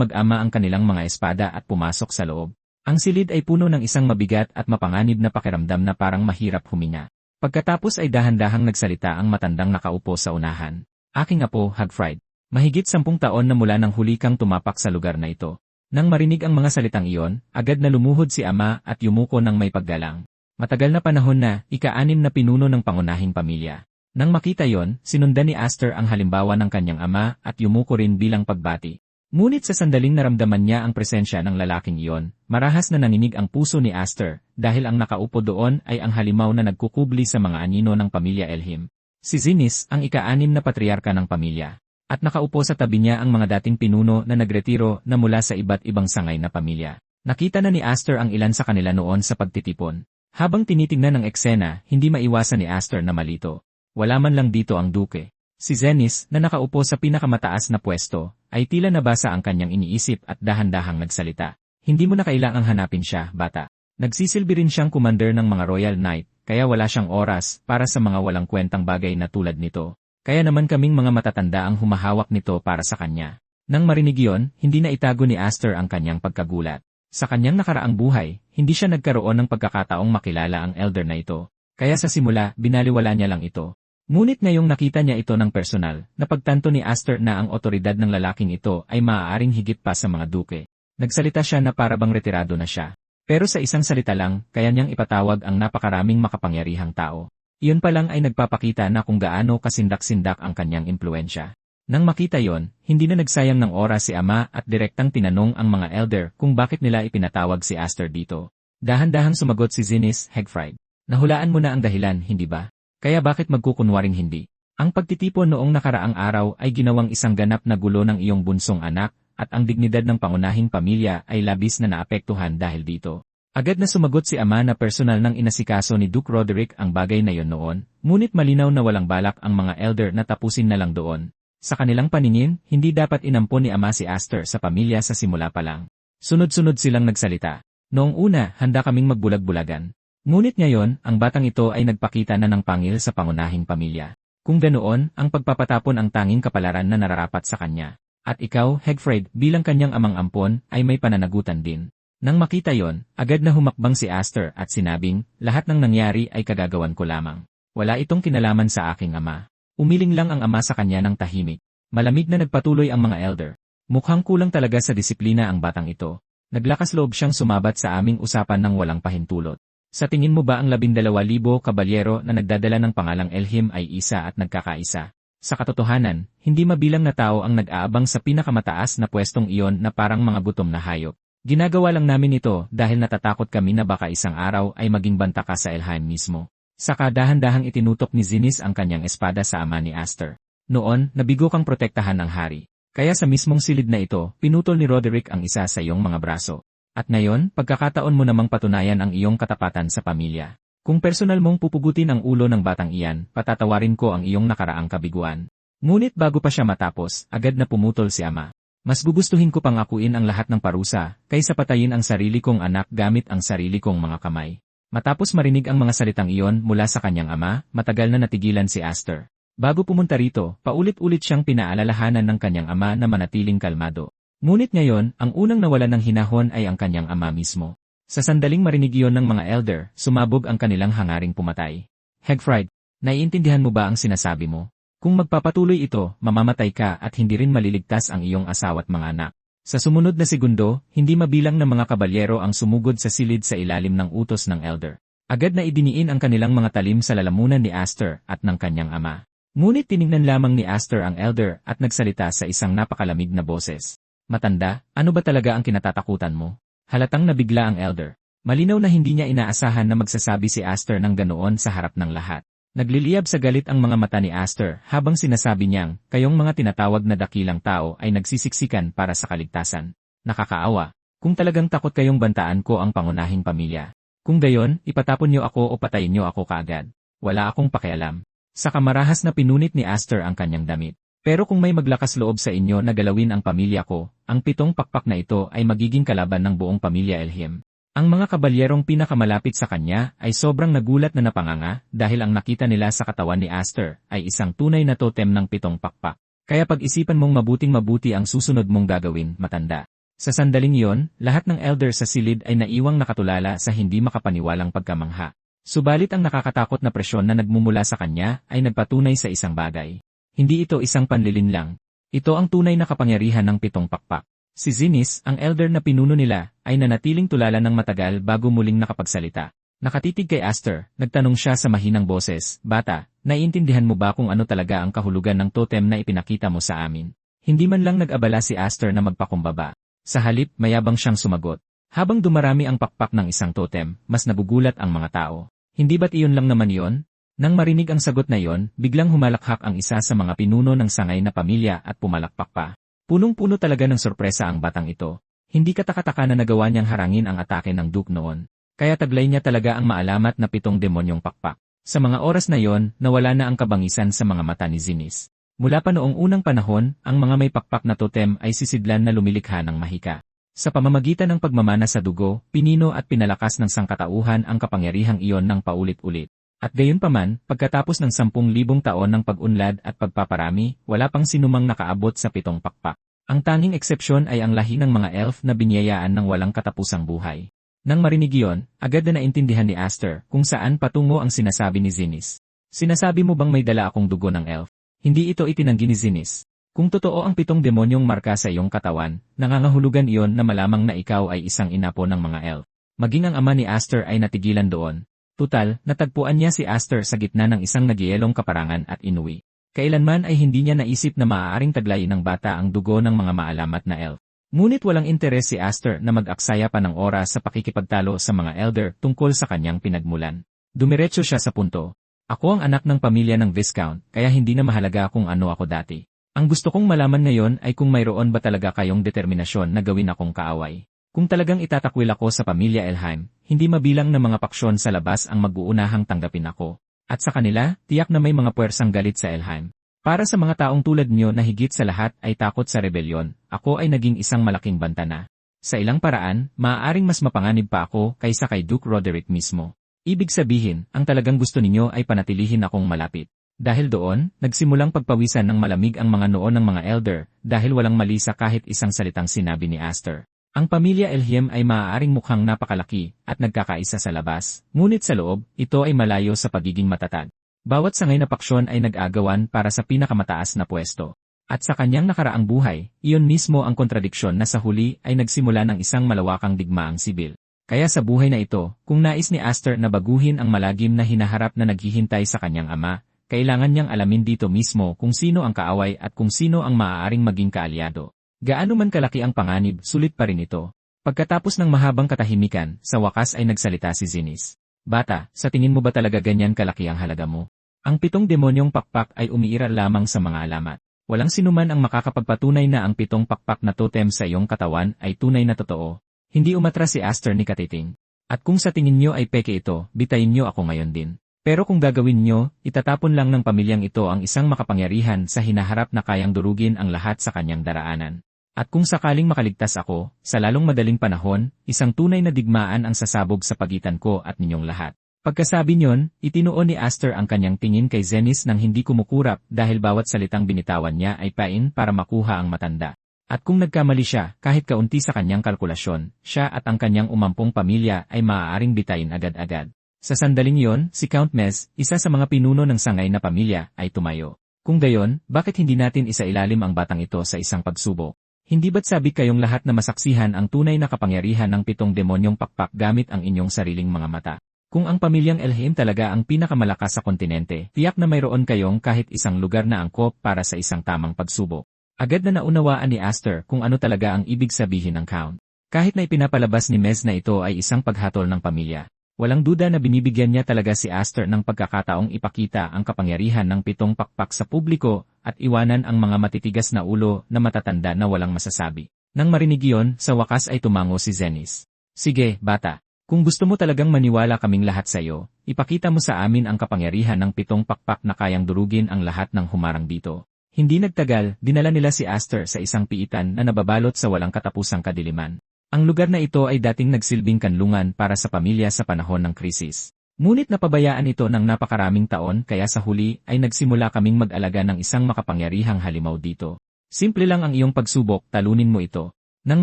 mag-ama ang kanilang mga espada at pumasok sa loob. Ang silid ay puno ng isang mabigat at mapanganib na pakiramdam na parang mahirap huminga. Pagkatapos ay dahan-dahang nagsalita ang matandang nakaupo sa unahan. Aking apo, Hagfried. Mahigit 10 taon na mula nang huli kang tumapak sa lugar na ito. Nang marinig ang mga salitang iyon, agad na lumuhod si Ama at yumuko ng may paggalang. Matagal na panahon na, ika-6 na pinuno ng pangunahing pamilya. Nang makita yon, sinundan ni Aster ang halimbawa ng kanyang ama at yumuko rin bilang pagbati. Ngunit sa sandaling naramdaman niya ang presensya ng lalaking iyon, marahas na nanginig ang puso ni Aster dahil ang nakaupo doon ay ang halimaw na nagkukubli sa mga anino ng pamilya Elhim. Si Zinnis, ang ika-6 na patriarka ng pamilya. At nakaupo sa tabi niya ang mga dating pinuno na nagretiro na mula sa iba't ibang sangay na pamilya. Nakita na ni Aster ang ilan sa kanila noon sa pagtitipon. Habang tinitingnan ang eksena, hindi maiwasan ni Aster na malito. Wala man lang dito ang duke. Si Zenith, na nakaupo sa pinakamataas na pwesto, ay tila nabasa ang kanyang iniisip at dahan-dahang nagsalita. Hindi mo na kailangang hanapin siya, bata. Nagsisilbi rin siyang commander ng mga Royal Knight, kaya wala siyang oras para sa mga walang kwentang bagay na tulad nito. Kaya naman kaming mga matatanda ang humahawak nito para sa kanya. Nang marinig iyon, hindi na itago ni Aster ang kanyang pagkagulat. Sa kanyang nakaraang buhay, hindi siya nagkaroon ng pagkakataong makilala ang elder na ito. Kaya sa simula, binaliwala niya lang ito. Ngunit ngayong nakita niya ito ng personal, napagtanto ni Aster na ang otoridad ng lalaking ito ay maaaring higit pa sa mga duke. Nagsalita siya na parabang retirado na siya. Pero sa isang salita lang, kaya niyang ipatawag ang napakaraming makapangyarihang tao. Iyon pa lang ay nagpapakita na kung gaano kasindak-sindak ang kanyang impluensya. Nang makita yon, hindi na nagsayang ng oras si ama at direktang tinanong ang mga elder kung bakit nila ipinatawag si Aster dito. Dahan-dahang sumagot si Zenith Hegfried. Nahulaan mo na ang dahilan, hindi ba? Kaya bakit magkukunwaring hindi? Ang pagtitipon noong nakaraang araw ay ginawang isang ganap na gulo ng iyong bunsong anak, at ang dignidad ng pangunahing pamilya ay labis na naapektuhan dahil dito. Agad na sumagot si ama na personal ng inasikaso ni Duke Roderick ang bagay na yon noon, ngunit malinaw na walang balak ang mga elder na tapusin na lang doon. Sa kanilang paningin, hindi dapat inampon ni ama si Aster sa pamilya sa simula pa lang. Sunod-sunod silang nagsalita. Noong una, handa kaming magbulag-bulagan. Ngunit ngayon, ang batang ito ay nagpakita na ng pangil sa pangunahing pamilya. Kung ganoon, ang pagpapatapon ang tanging kapalaran na nararapat sa kanya. At ikaw, Hegfried, bilang kanyang amang ampon, ay may pananagutan din. Nang makita yon, agad na humakbang si Aster at sinabing, lahat ng nangyari ay kagagawan ko lamang. Wala itong kinalaman sa aking ama. Umiling lang ang ama sa kanya ng tahimik. Malamig na nagpatuloy ang mga elder. Mukhang kulang talaga sa disiplina ang batang ito. Naglakas loob siyang sumabat sa aming usapan ng walang pahintulot. Sa tingin mo ba ang 12,000 kabalyero na nagdadala ng pangalang Elhim ay isa at nagkakaisa? Sa katotohanan, hindi mabilang na tao ang nag-aabang sa pinakamataas na pwestong iyon na parang mga gutom na hayop. Ginagawa lang namin ito dahil natatakot kami na baka isang araw ay maging banta ka sa Elhim mismo. Saka dahan-dahang itinutok ni Zenith ang kanyang espada sa ama ni Aster. Noon, nabigo kang protektahan ng hari. Kaya sa mismong silid na ito, pinutol ni Roderick ang isa sa iyong mga braso. At ngayon, pagkakataon mo namang patunayan ang iyong katapatan sa pamilya. Kung personal mong pupugutin ang ulo ng batang iyan, patatawarin ko ang iyong nakaraang kabiguan. Ngunit bago pa siya matapos, agad na pumutol si ama. Mas gugustuhin ko pang akuin ang lahat ng parusa, kaysa patayin ang sarili kong anak gamit ang sarili kong mga kamay. Matapos marinig ang mga salitang iyon mula sa kanyang ama, matagal na natigilan si Aster. Bago pumunta rito, paulit-ulit siyang pinaalalahanan ng kanyang ama na manatiling kalmado. Ngunit ngayon, ang unang nawalan ng hinahon ay ang kanyang ama mismo. Sa sandaling marinig iyon ng mga elder, sumabog ang kanilang hangaring pumatay. Hegfried, naiintindihan mo ba ang sinasabi mo? Kung magpapatuloy ito, mamamatay ka at hindi rin maliligtas ang iyong asawa at mga anak. Sa sumunod na segundo, hindi mabilang ng mga kabalyero ang sumugod sa silid sa ilalim ng utos ng elder. Agad na idiniin ang kanilang mga talim sa lalamunan ni Aster at ng kanyang ama. Ngunit tiningnan lamang ni Aster ang elder at nagsalita sa isang napakalamig na boses. Matanda, ano ba talaga ang kinatatakutan mo? Halatang nabigla ang elder. Malinaw na hindi niya inaasahan na magsasabi si Aster ng ganoon sa harap ng lahat. Nagliliyab sa galit ang mga mata ni Aster habang sinasabi niyang, kayong mga tinatawag na dakilang tao ay nagsisiksikan para sa kaligtasan. Nakakaawa. Kung talagang takot kayong bantaan ko ang pangunahing pamilya. Kung gayon, ipatapon niyo ako o patayin niyo ako kaagad. Wala akong pakialam. Sa kamarahas na pinunit ni Aster ang kanyang damit. Pero kung may maglakas loob sa inyo na galawin ang pamilya ko, ang 7 pakpak na ito ay magiging kalaban ng buong pamilya Elhim. Ang mga kabalyerong pinakamalapit sa kanya ay sobrang nagulat na napanganga dahil ang nakita nila sa katawan ni Aster ay isang tunay na totem ng 7 pakpak. Kaya pag-isipan mong mabuting-mabuti ang susunod mong gagawin, matanda. Sa sandaling iyon, lahat ng elder sa silid ay naiwang nakatulala sa hindi makapaniwalang pagkamangha. Subalit ang nakakatakot na presyon na nagmumula sa kanya ay nagpatunay sa isang bagay. Hindi ito isang panlilinlang. Ito ang tunay na kapangyarihan ng 7 pakpak. Si Zenith, ang elder na pinuno nila, ay nanatiling tulala ng matagal bago muling nakapagsalita. Nakatitig kay Aster, nagtanong siya sa mahinang boses, bata, naiintindihan mo ba kung ano talaga ang kahulugan ng totem na ipinakita mo sa amin? Hindi man lang nag-abala si Aster na magpakumbaba. Sa halip, mayabang siyang sumagot. Habang dumarami ang pakpak ng isang totem, mas nagugulat ang mga tao. Hindi ba't iyon lang naman iyon? Nang marinig ang sagot na iyon, biglang humalakhak ang isa sa mga pinuno ng sangay na pamilya at pumalakpak pa. Punong-puno talaga ng sorpresa ang batang ito. Hindi katakataka na nagawa niyang harangin ang atake ng Duke noon. Kaya taglay niya talaga ang maalamat na 7 demonyong pakpak. Sa mga oras na iyon, nawala na ang kabangisan sa mga mata ni Zinnis. Mula pa noong unang panahon, ang mga may pakpak na totem ay sisidlan na lumilikha ng mahika. Sa pamamagitan ng pagmamana sa dugo, pinino at pinalakas ng sangkatauhan ang kapangyarihang iyon ng paulit-ulit. At gayunpaman, pagkatapos ng 10,000 taon ng pag-unlad at pagpaparami, wala pang sinumang nakaabot sa 7 pakpak. Ang tanging eksepsyon ay ang lahi ng mga elf na binyayaan ng walang katapusang buhay. Nang marinig iyon, agad na naintindihan ni Aster kung saan patungo ang sinasabi ni Zinnis. Sinasabi mo bang may dala akong dugo ng elf? Hindi ito itinanggi ni Zinnis. Kung totoo ang 7 demonyong marka sa iyong katawan, nangangahulugan iyon na malamang na ikaw ay isang inapo ng mga elf. Maging ang ama ni Aster ay natigilan doon. Tutal, natagpuan niya si Aster sa gitna ng isang nagyayelong kaparangan at inuwi. Kailanman ay hindi niya naisip na maaaring taglayin ng bata ang dugo ng mga maalamat na elf. Ngunit walang interes si Aster na mag-aksaya pa ng oras sa pakikipagtalo sa mga elder tungkol sa kanyang pinagmulan. Dumiretso siya sa punto. Ako ang anak ng pamilya ng Viscount, kaya hindi na mahalaga kung ano ako dati. Ang gusto kong malaman ngayon ay kung mayroon ba talaga kayong determinasyon na gawin akong kaaway. Kung talagang itatakwil ako sa pamilya Elheim, hindi mabilang na mga paksyon sa labas ang mag-uunahang tanggapin ako. At sa kanila, tiyak na may mga puwersang galit sa Elheim. Para sa mga taong tulad niyo na higit sa lahat ay takot sa rebelyon, ako ay naging isang malaking bantana. Sa ilang paraan, maaaring mas mapanganib pa ako kaysa kay Duke Roderick mismo. Ibig sabihin, ang talagang gusto ninyo ay panatilihin akong malapit. Dahil doon, nagsimulang pagpawisan ng malamig ang mga noo ng mga elder dahil walang mali sa kahit isang salitang sinabi ni Aster. Ang pamilya Elhiem ay maaaring mukhang napakalaki at nagkakaisa sa labas, ngunit sa loob, ito ay malayo sa pagiging matatag. Bawat sangay na paksyon ay nag-agawan para sa pinakamataas na pwesto. At sa kanyang nakaraang buhay, iyon mismo ang kontradiksyon na sa huli ay nagsimula ng isang malawakang digmaang sibil. Kaya sa buhay na ito, kung nais ni Aster na baguhin ang malagim na hinaharap na naghihintay sa kanyang ama, kailangan niyang alamin dito mismo kung sino ang kaaway at kung sino ang maaaring maging kaalyado. Gaano man kalaki ang panganib, sulit pa rin ito. Pagkatapos ng mahabang katahimikan, sa wakas ay nagsalita si Zinnis. Bata, sa tingin mo ba talaga ganyan kalaki ang halaga mo? Ang 7 demonyong pakpak ay umiiral lamang sa mga alamat. Walang sinuman ang makakapagpatunay na ang 7 pakpak na totem sa iyong katawan ay tunay na totoo. Hindi umatras si Aster ni Katiting. At kung sa tingin nyo ay peke ito, bitayin nyo ako ngayon din. Pero kung gagawin nyo, itatapon lang ng pamilyang ito ang isang makapangyarihan sa hinaharap na kayang durugin ang lahat sa kanyang daraanan. At kung sakaling makaligtas ako, sa lalong madaling panahon, isang tunay na digmaan ang sasabog sa pagitan ko at ninyong lahat. Pagkasabi niyon, itinuon ni Aster ang kanyang tingin kay Zinnis nang hindi kumukurap dahil bawat salitang binitawan niya ay pain para makuha ang matanda. At kung nagkamali siya, kahit kaunti sa kanyang kalkulasyon, siya at ang kanyang umampong pamilya ay maaaring bitayin agad-agad. Sa sandaling iyon, si Count Mez, isa sa mga pinuno ng sangay na pamilya, ay tumayo. Kung gayon, bakit hindi natin isailalim ang batang ito sa isang pagsubok? Hindi ba't sabi kayong lahat na masaksihan ang tunay na kapangyarihan ng 7 demonyong pakpak gamit ang inyong sariling mga mata? Kung ang pamilyang Elhiem talaga ang pinakamalakas sa kontinente, tiyak na mayroon kayong kahit isang lugar na angkop para sa isang tamang pagsubok. Agad na naunawaan ni Aster kung ano talaga ang ibig sabihin ng Count. Kahit na ipinapalabas ni Mez na ito ay isang paghatol ng pamilya. Walang duda na binibigyan niya talaga si Aster ng pagkakataong ipakita ang kapangyarihan ng 7 pakpak sa publiko at iwanan ang mga matitigas na ulo na matatanda na walang masasabi. Nang marinig iyon, sa wakas ay tumango si Zinnis. Sige, bata. Kung gusto mo talagang maniwala kaming lahat sa iyo, ipakita mo sa amin ang kapangyarihan ng 7 pakpak na kayang durugin ang lahat ng humarang dito. Hindi nagtagal, dinala nila si Aster sa isang piitan na nababalot sa walang katapusang kadiliman. Ang lugar na ito ay dating nagsilbing kanlungan para sa pamilya sa panahon ng krisis. Ngunit napabayaan ito ng napakaraming taon kaya sa huli ay nagsimula kaming mag-alaga ng isang makapangyarihang halimaw dito. Simple lang ang iyong pagsubok, talunin mo ito. Nang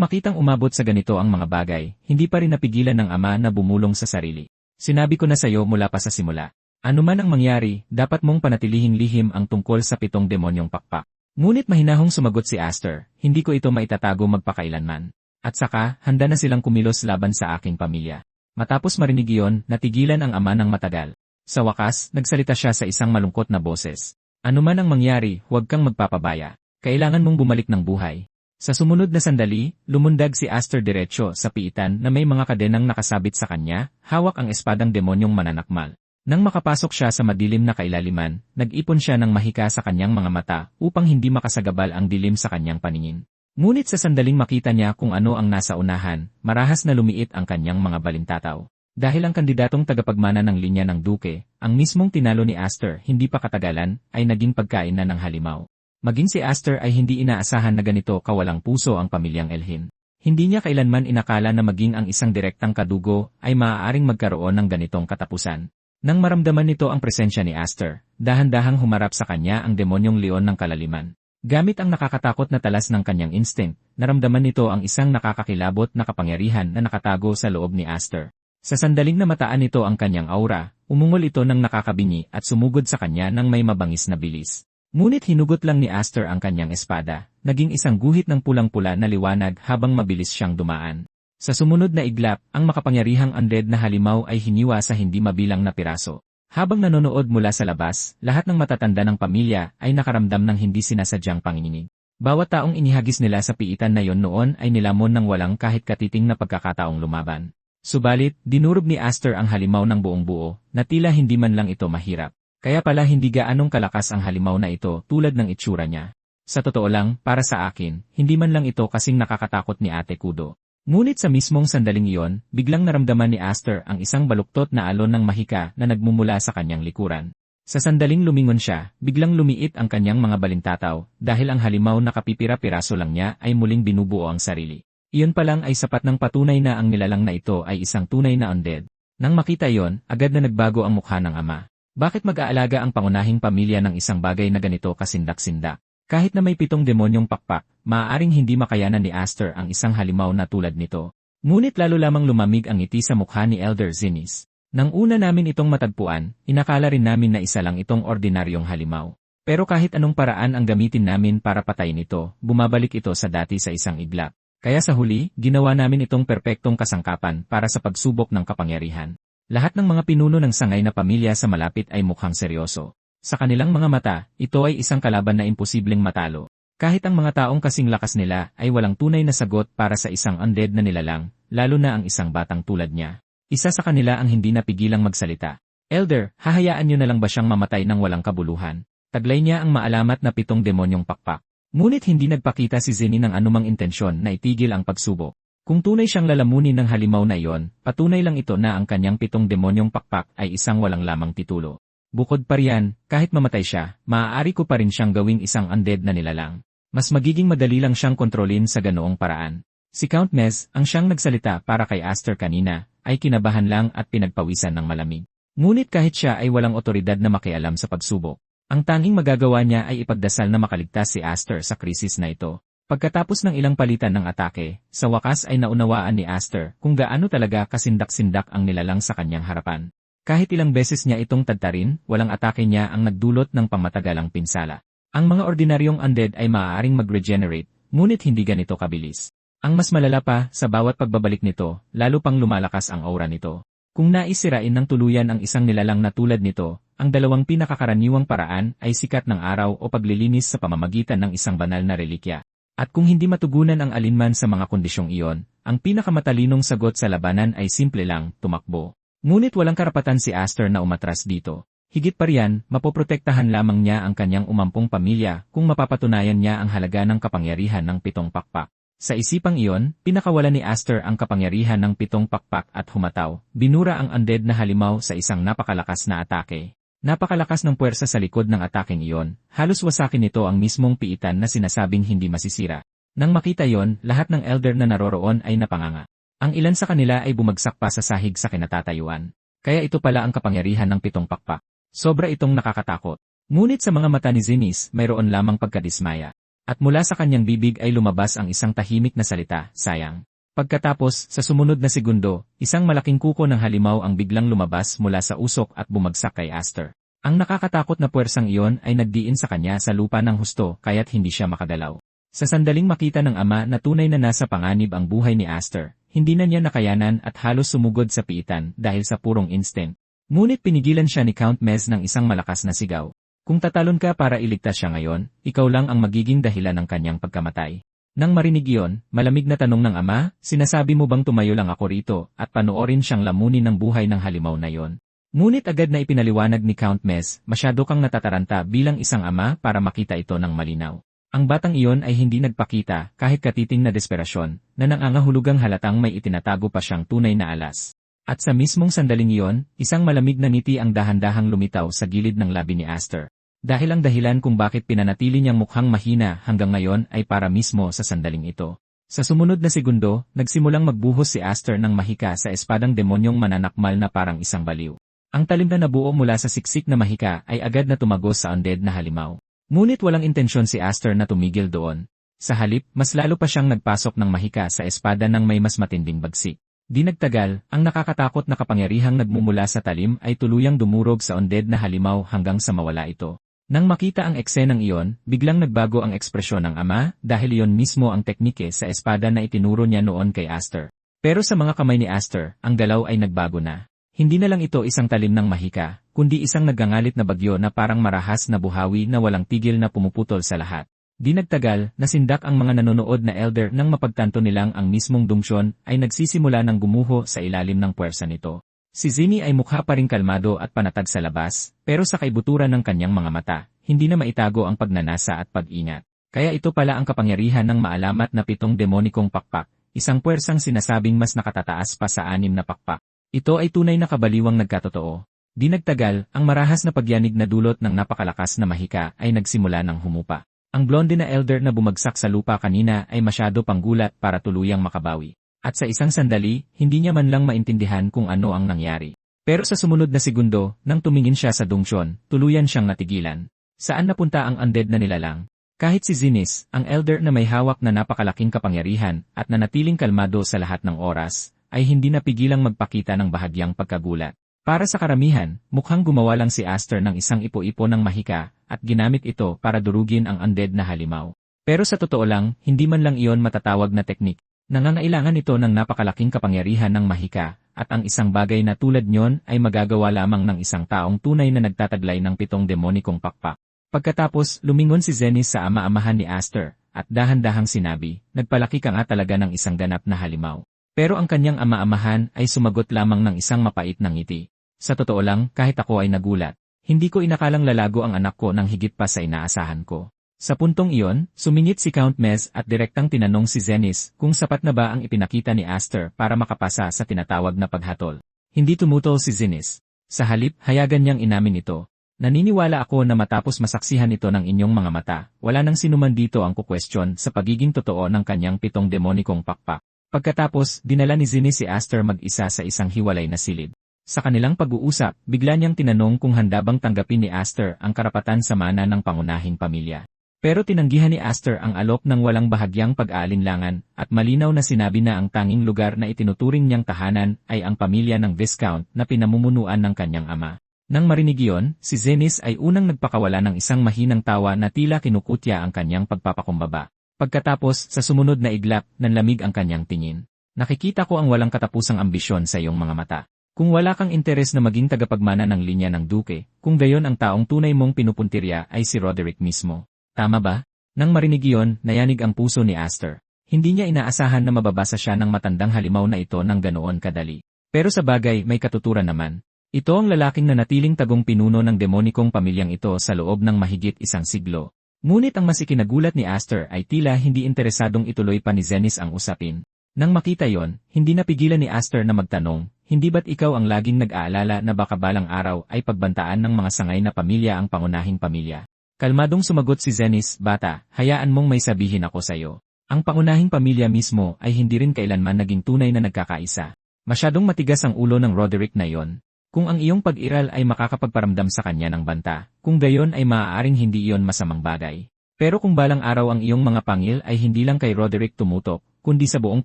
makitang umabot sa ganito ang mga bagay, hindi pa rin napigilan ng ama na bumulong sa sarili. Sinabi ko na sa iyo mula pa sa simula. Ano man ang mangyari, dapat mong panatilihing lihim ang tungkol sa 7 demonyong pakpak. Ngunit mahinahong sumagot si Aster, hindi ko ito maitatago magpakailanman. At saka, handa na silang kumilos laban sa aking pamilya. Matapos marinig iyon, natigilan ang ama ng matagal. Sa wakas, nagsalita siya sa isang malungkot na boses. Ano man ang mangyari, huwag kang magpapabaya. Kailangan mong bumalik ng buhay. Sa sumunod na sandali, lumundag si Aster diretso sa piitan na may mga kadenang nakasabit sa kanya, hawak ang espadang demonyong mananakmal. Nang makapasok siya sa madilim na kailaliman, nag-ipon siya ng mahika sa kanyang mga mata upang hindi makasagabal ang dilim sa kanyang paningin. Ngunit sa sandaling makita niya kung ano ang nasa unahan, marahas na lumiit ang kanyang mga balintataw. Dahil ang kandidatong tagapagmana ng linya ng duke, ang mismong tinalo ni Aster hindi pa katagalan, ay naging pagkain na ng halimaw. Maging si Aster ay hindi inaasahan na ganito kawalang puso ang pamilyang Elhin. Hindi niya kailanman inakala na maging ang isang direktang kadugo ay maaaring magkaroon ng ganitong katapusan. Nang maramdaman nito ang presensya ni Aster, dahan-dahang humarap sa kanya ang demonyong leon ng kalaliman. Gamit ang nakakatakot na talas ng kanyang instinct, naramdaman nito ang isang nakakakilabot na kapangyarihan na nakatago sa loob ni Aster. Sa sandaling namataan nito ang kanyang aura, umungol ito ng nakakabingi at sumugod sa kanya ng may mabangis na bilis. Ngunit hinugot lang ni Aster ang kanyang espada, naging isang guhit ng pulang-pula na liwanag habang mabilis siyang dumaan. Sa sumunod na iglap, ang makapangyarihang undead na halimaw ay hiniwa sa hindi mabilang na piraso. Habang nanonood mula sa labas, lahat ng matatanda ng pamilya ay nakaramdam ng hindi sinasadyang panginginig. Bawat taong inihagis nila sa piitan na yon noon ay nilamon ng walang kahit katiting na pagkakataong lumaban. Subalit, dinurog ni Aster ang halimaw ng buong buo, na tila hindi man lang ito mahirap. Kaya pala hindi gaanong kalakas ang halimaw na ito tulad ng itsura niya. Sa totoo lang, para sa akin, hindi man lang ito kasing nakakatakot ni Ate Kudo. Ngunit sa mismong sandaling iyon, biglang naramdaman ni Aster ang isang baluktot na alon ng mahika na nagmumula sa kanyang likuran. Sa sandaling lumingon siya, biglang lumiit ang kanyang mga balintataw dahil ang halimaw na kapipira-piraso lang niya ay muling binubuo ang sarili. Iyon pa lang ay sapat ng patunay na ang nilalang na ito ay isang tunay na undead. Nang makita iyon, agad na nagbago ang mukha ng ama. Bakit mag-aalaga ang pangunahing pamilya ng isang bagay na ganito kasindak-sindak? Kahit na may 7 demonyong pakpak, maaaring hindi makayanan ni Aster ang isang halimaw na tulad nito. Ngunit lalo lamang lumamig ang ngiti sa mukha ni Elder Zinnis. Nang una namin itong matagpuan, inakala rin namin na isa lang itong ordinaryong halimaw. Pero kahit anong paraan ang gamitin namin para patayin ito, bumabalik ito sa dati sa isang iglap. Kaya sa huli, ginawa namin itong perpektong kasangkapan para sa pagsubok ng kapangyarihan. Lahat ng mga pinuno ng sangay na pamilya sa malapit ay mukhang seryoso. Sa kanilang mga mata, ito ay isang kalaban na imposibleng matalo. Kahit ang mga taong kasing lakas nila ay walang tunay na sagot para sa isang undead na nilalang, lalo na ang isang batang tulad niya. Isa sa kanila ang hindi napigilang magsalita. Elder, hahayaan niyo na lang ba siyang mamatay ng walang kabuluhan? Taglay niya ang maalamat na 7 demonyong pakpak. Ngunit hindi nagpakita si Zenny ng anumang intensyon na itigil ang pagsubok. Kung tunay siyang lalamunin ng halimaw na iyon, patunay lang ito na ang kanyang 7 demonyong pakpak ay isang walang lamang titulo. Bukod pa riyan, kahit mamatay siya, maaari ko pa rin siyang gawing isang undead na nilalang. Mas magiging madali lang siyang kontrolin sa ganoong paraan. Si Count Mez, ang siyang nagsalita para kay Aster kanina, ay kinabahan lang at pinagpawisan ng malamig. Ngunit kahit siya ay walang otoridad na makialam sa pagsubok, ang tanging magagawa niya ay ipagdasal na makaligtas si Aster sa krisis na ito. Pagkatapos ng ilang palitan ng atake, sa wakas ay naunawaan ni Aster kung gaano talaga kasindak-sindak ang nilalang sa kanyang harapan. Kahit ilang beses niya itong tadtarin, walang atake niya ang nagdulot ng pamatagalang pinsala. Ang mga ordinaryong undead ay maaaring mag-regenerate, ngunit hindi ganito kabilis. Ang mas malala pa, sa bawat pagbabalik nito, lalo pang lumalakas ang aura nito. Kung naisirain ng tuluyan ang isang nilalang na tulad nito, ang dalawang pinakakaraniwang paraan ay sikat ng araw o paglilinis sa pamamagitan ng isang banal na relikya. At kung hindi matugunan ang alinman sa mga kondisyong iyon, ang pinakamatalinong sagot sa labanan ay simple lang, tumakbo. Ngunit walang karapatan si Aster na umatras dito. Higit pa riyan, mapoprotektahan lamang niya ang kanyang umampong pamilya kung mapapatunayan niya ang halaga ng kapangyarihan ng 7 pakpak. Sa isipang iyon, pinakawala ni Aster ang kapangyarihan ng 7 pakpak at humataw, binura ang undead na halimaw sa isang napakalakas na atake. Napakalakas ng puwersa sa likod ng ataking iyon, halos wasakin nito ang mismong piitan na sinasabing hindi masisira. Nang makita iyon, lahat ng elder na naroroon ay napanganga. Ang ilan sa kanila ay bumagsak pa sa sahig sa kinatatayuan. Kaya ito pala ang kapangyarihan ng 7 pakpak. Sobra itong nakakatakot. Ngunit sa mga mata ni Zinnis, mayroon lamang pagkadismaya. At mula sa kanyang bibig ay lumabas ang isang tahimik na salita, sayang. Pagkatapos, sa sumunod na segundo, isang malaking kuko ng halimaw ang biglang lumabas mula sa usok at bumagsak kay Aster. Ang nakakatakot na puwersang iyon ay nagdiin sa kanya sa lupa ng husto kaya't hindi siya makagalaw. Sa sandaling makita ng ama na tunay na nasa panganib ang buhay ni Aster, hindi na niya nakayanan at halos sumugod sa piitan dahil sa purong instinct. Ngunit pinigilan siya ni Count Mez ng isang malakas na sigaw. Kung tatalon ka para iligtas siya ngayon, ikaw lang ang magiging dahilan ng kanyang pagkamatay. Nang marinig iyon, malamig na tanong ng ama, sinasabi mo bang tumayo lang ako rito at panoorin siyang lamunin ng buhay ng halimaw na iyon? Ngunit agad na ipinaliwanag ni Count Mess, masyado kang natataranta bilang isang ama para makita ito ng malinaw. Ang batang iyon ay hindi nagpakita kahit katiting na desperasyon, na nangangahulugang halatang may itinatago pa siyang tunay na alas. At sa mismong sandaling iyon, isang malamig na ngiti ang dahan-dahang lumitaw sa gilid ng labi ni Aster. Dahil ang dahilan kung bakit pinanatili niyang mukhang mahina hanggang ngayon ay para mismo sa sandaling ito. Sa sumunod na segundo, nagsimulang magbuhos si Aster ng mahika sa espadang demonyong mananakmal na parang isang baliw. Ang talim na nabuo mula sa siksik na mahika ay agad na tumagos sa undead na halimaw. Ngunit walang intensyon si Aster na tumigil doon. Sa halip, mas lalo pa siyang nagpasok ng mahika sa espada ng may mas matinding bagsik. Di nagtagal, ang nakakatakot na kapangyarihang nagmumula sa talim ay tuluyang dumurog sa undead na halimaw hanggang sa mawala ito. Nang makita ang eksenang iyon, biglang nagbago ang ekspresyon ng ama dahil iyon mismo ang teknike sa espada na itinuro niya noon kay Aster. Pero sa mga kamay ni Aster, ang galaw ay nagbago na. Hindi na lang ito isang talim ng mahika, kundi isang nagngangalit na bagyo na parang marahas na buhawi na walang tigil na pumuputol sa lahat. Di nagtagal, nasindak ang mga nanonood na elder nang mapagtanto nilang ang mismong dungsyon ay nagsisimula ng gumuho sa ilalim ng puwersa nito. Si Zinni ay mukha pa ring kalmado at panatag sa labas, pero sa kaibuturan ng kanyang mga mata, hindi na maitago ang pagnanasa at pag-ingat. Kaya ito pala ang kapangyarihan ng maalamat na 7 demonikong pakpak, isang puwersang sinasabing mas nakatataas pa sa 6 na pakpak. Ito ay tunay na kabaliwang nagkatotoo. Di nagtagal, ang marahas na pagyanig na dulot ng napakalakas na mahika ay nagsimula ng humupa. Ang blonde na elder na bumagsak sa lupa kanina ay masyado pang gulat para tuluyang makabawi. At sa isang sandali, hindi niya man lang maintindihan kung ano ang nangyari. Pero sa sumunod na segundo, nang tumingin siya sa dungsyon, tuluyan siyang natigilan. Saan napunta ang undead na nilalang? Kahit si Zinnis, ang elder na may hawak na napakalaking kapangyarihan at nanatiling kalmado sa lahat ng oras, ay hindi napigilang magpakita ng bahagyang pagkagulat. Para sa karamihan, mukhang gumawa lang si Aster ng isang ipo-ipo ng mahika at ginamit ito para durugin ang undead na halimaw. Pero sa totoo lang, hindi man lang iyon matatawag na teknik. Nangangailangan ito ng napakalaking kapangyarihan ng mahika at ang isang bagay na tulad niyon ay magagawa lamang ng isang taong tunay na nagtataglay ng 7 demonikong pakpak. Pagkatapos, lumingon si Zenith sa ama-amahan ni Aster at dahan-dahang sinabi, "Nagpalaki ka nga talaga ng isang ganap na halimaw." Pero ang kanyang ama-amahan ay sumagot lamang ng isang mapait na ngiti. Sa totoo lang, kahit ako ay nagulat. Hindi ko inakalang lalago ang anak ko ng higit pa sa inaasahan ko. Sa puntong iyon, sumingit si Count Mess at direktang tinanong si Zenith kung sapat na ba ang ipinakita ni Aster para makapasa sa tinatawag na paghatol. Hindi tumutol si Zenith. Sa halip, hayagan niyang inamin ito. Naniniwala ako na matapos masaksihan ito ng inyong mga mata, wala nang sinuman dito ang kukwestiyon sa pagiging totoo ng kanyang 7 demonikong pakpak. Pagkatapos, dinala ni Zinni si Aster mag-isa sa isang hiwalay na silid. Sa kanilang pag-uusap, bigla niyang tinanong kung handa bang tanggapin ni Aster ang karapatan sa mana ng pangunahing pamilya. Pero tinanggihan ni Aster ang alok ng walang bahagyang pag-aalinlangan at malinaw na sinabi na ang tanging lugar na itinuturing niyang tahanan ay ang pamilya ng Viscount na pinamumunuan ng kanyang ama. Nang marinig iyon, si Zenith ay unang nagpakawala ng isang mahinang tawa na tila kinukutya ang kanyang pagpapakumbaba. Pagkatapos, sa sumunod na iglap, nanlamig ang kanyang tingin. Nakikita ko ang walang katapusang ambisyon sa iyong mga mata. Kung wala kang interes na maging tagapagmana ng linya ng Duke, kung gayon ang taong tunay mong pinupuntirya ay si Roderick mismo. Tama ba? Nang marinig iyon, nayanig ang puso ni Aster. Hindi niya inaasahan na mababasa siya ng matandang halimaw na ito ng ganoon kadali. Pero sa bagay, may katuturan naman. Ito ang lalaking nanatiling tagong pinuno ng demonikong pamilyang ito sa loob ng mahigit 1 siglo. Ngunit ang mas ikinagulat ni Aster ay tila hindi interesadong ituloy pa ni Zenith ang usapin. Nang makita yon, hindi napigilan ni Aster na magtanong, "Hindi ba't ikaw ang laging nag-aalala na baka balang araw ay pagbantaan ng mga sangay na pamilya ang pangunahing pamilya?" Kalmadong sumagot si Zenith, "Bata, hayaan mong may sabihin ako sa'yo. Ang pangunahing pamilya mismo ay hindi rin kailanman naging tunay na nagkakaisa. Masyadong matigas ang ulo ng Roderick na yon. Kung ang iyong pag-iral ay makakapagparamdam sa kanya ng banta, kung gayon ay maaaring hindi iyon masamang bagay. Pero kung balang araw ang iyong mga pangil ay hindi lang kay Roderick tumutok, kundi sa buong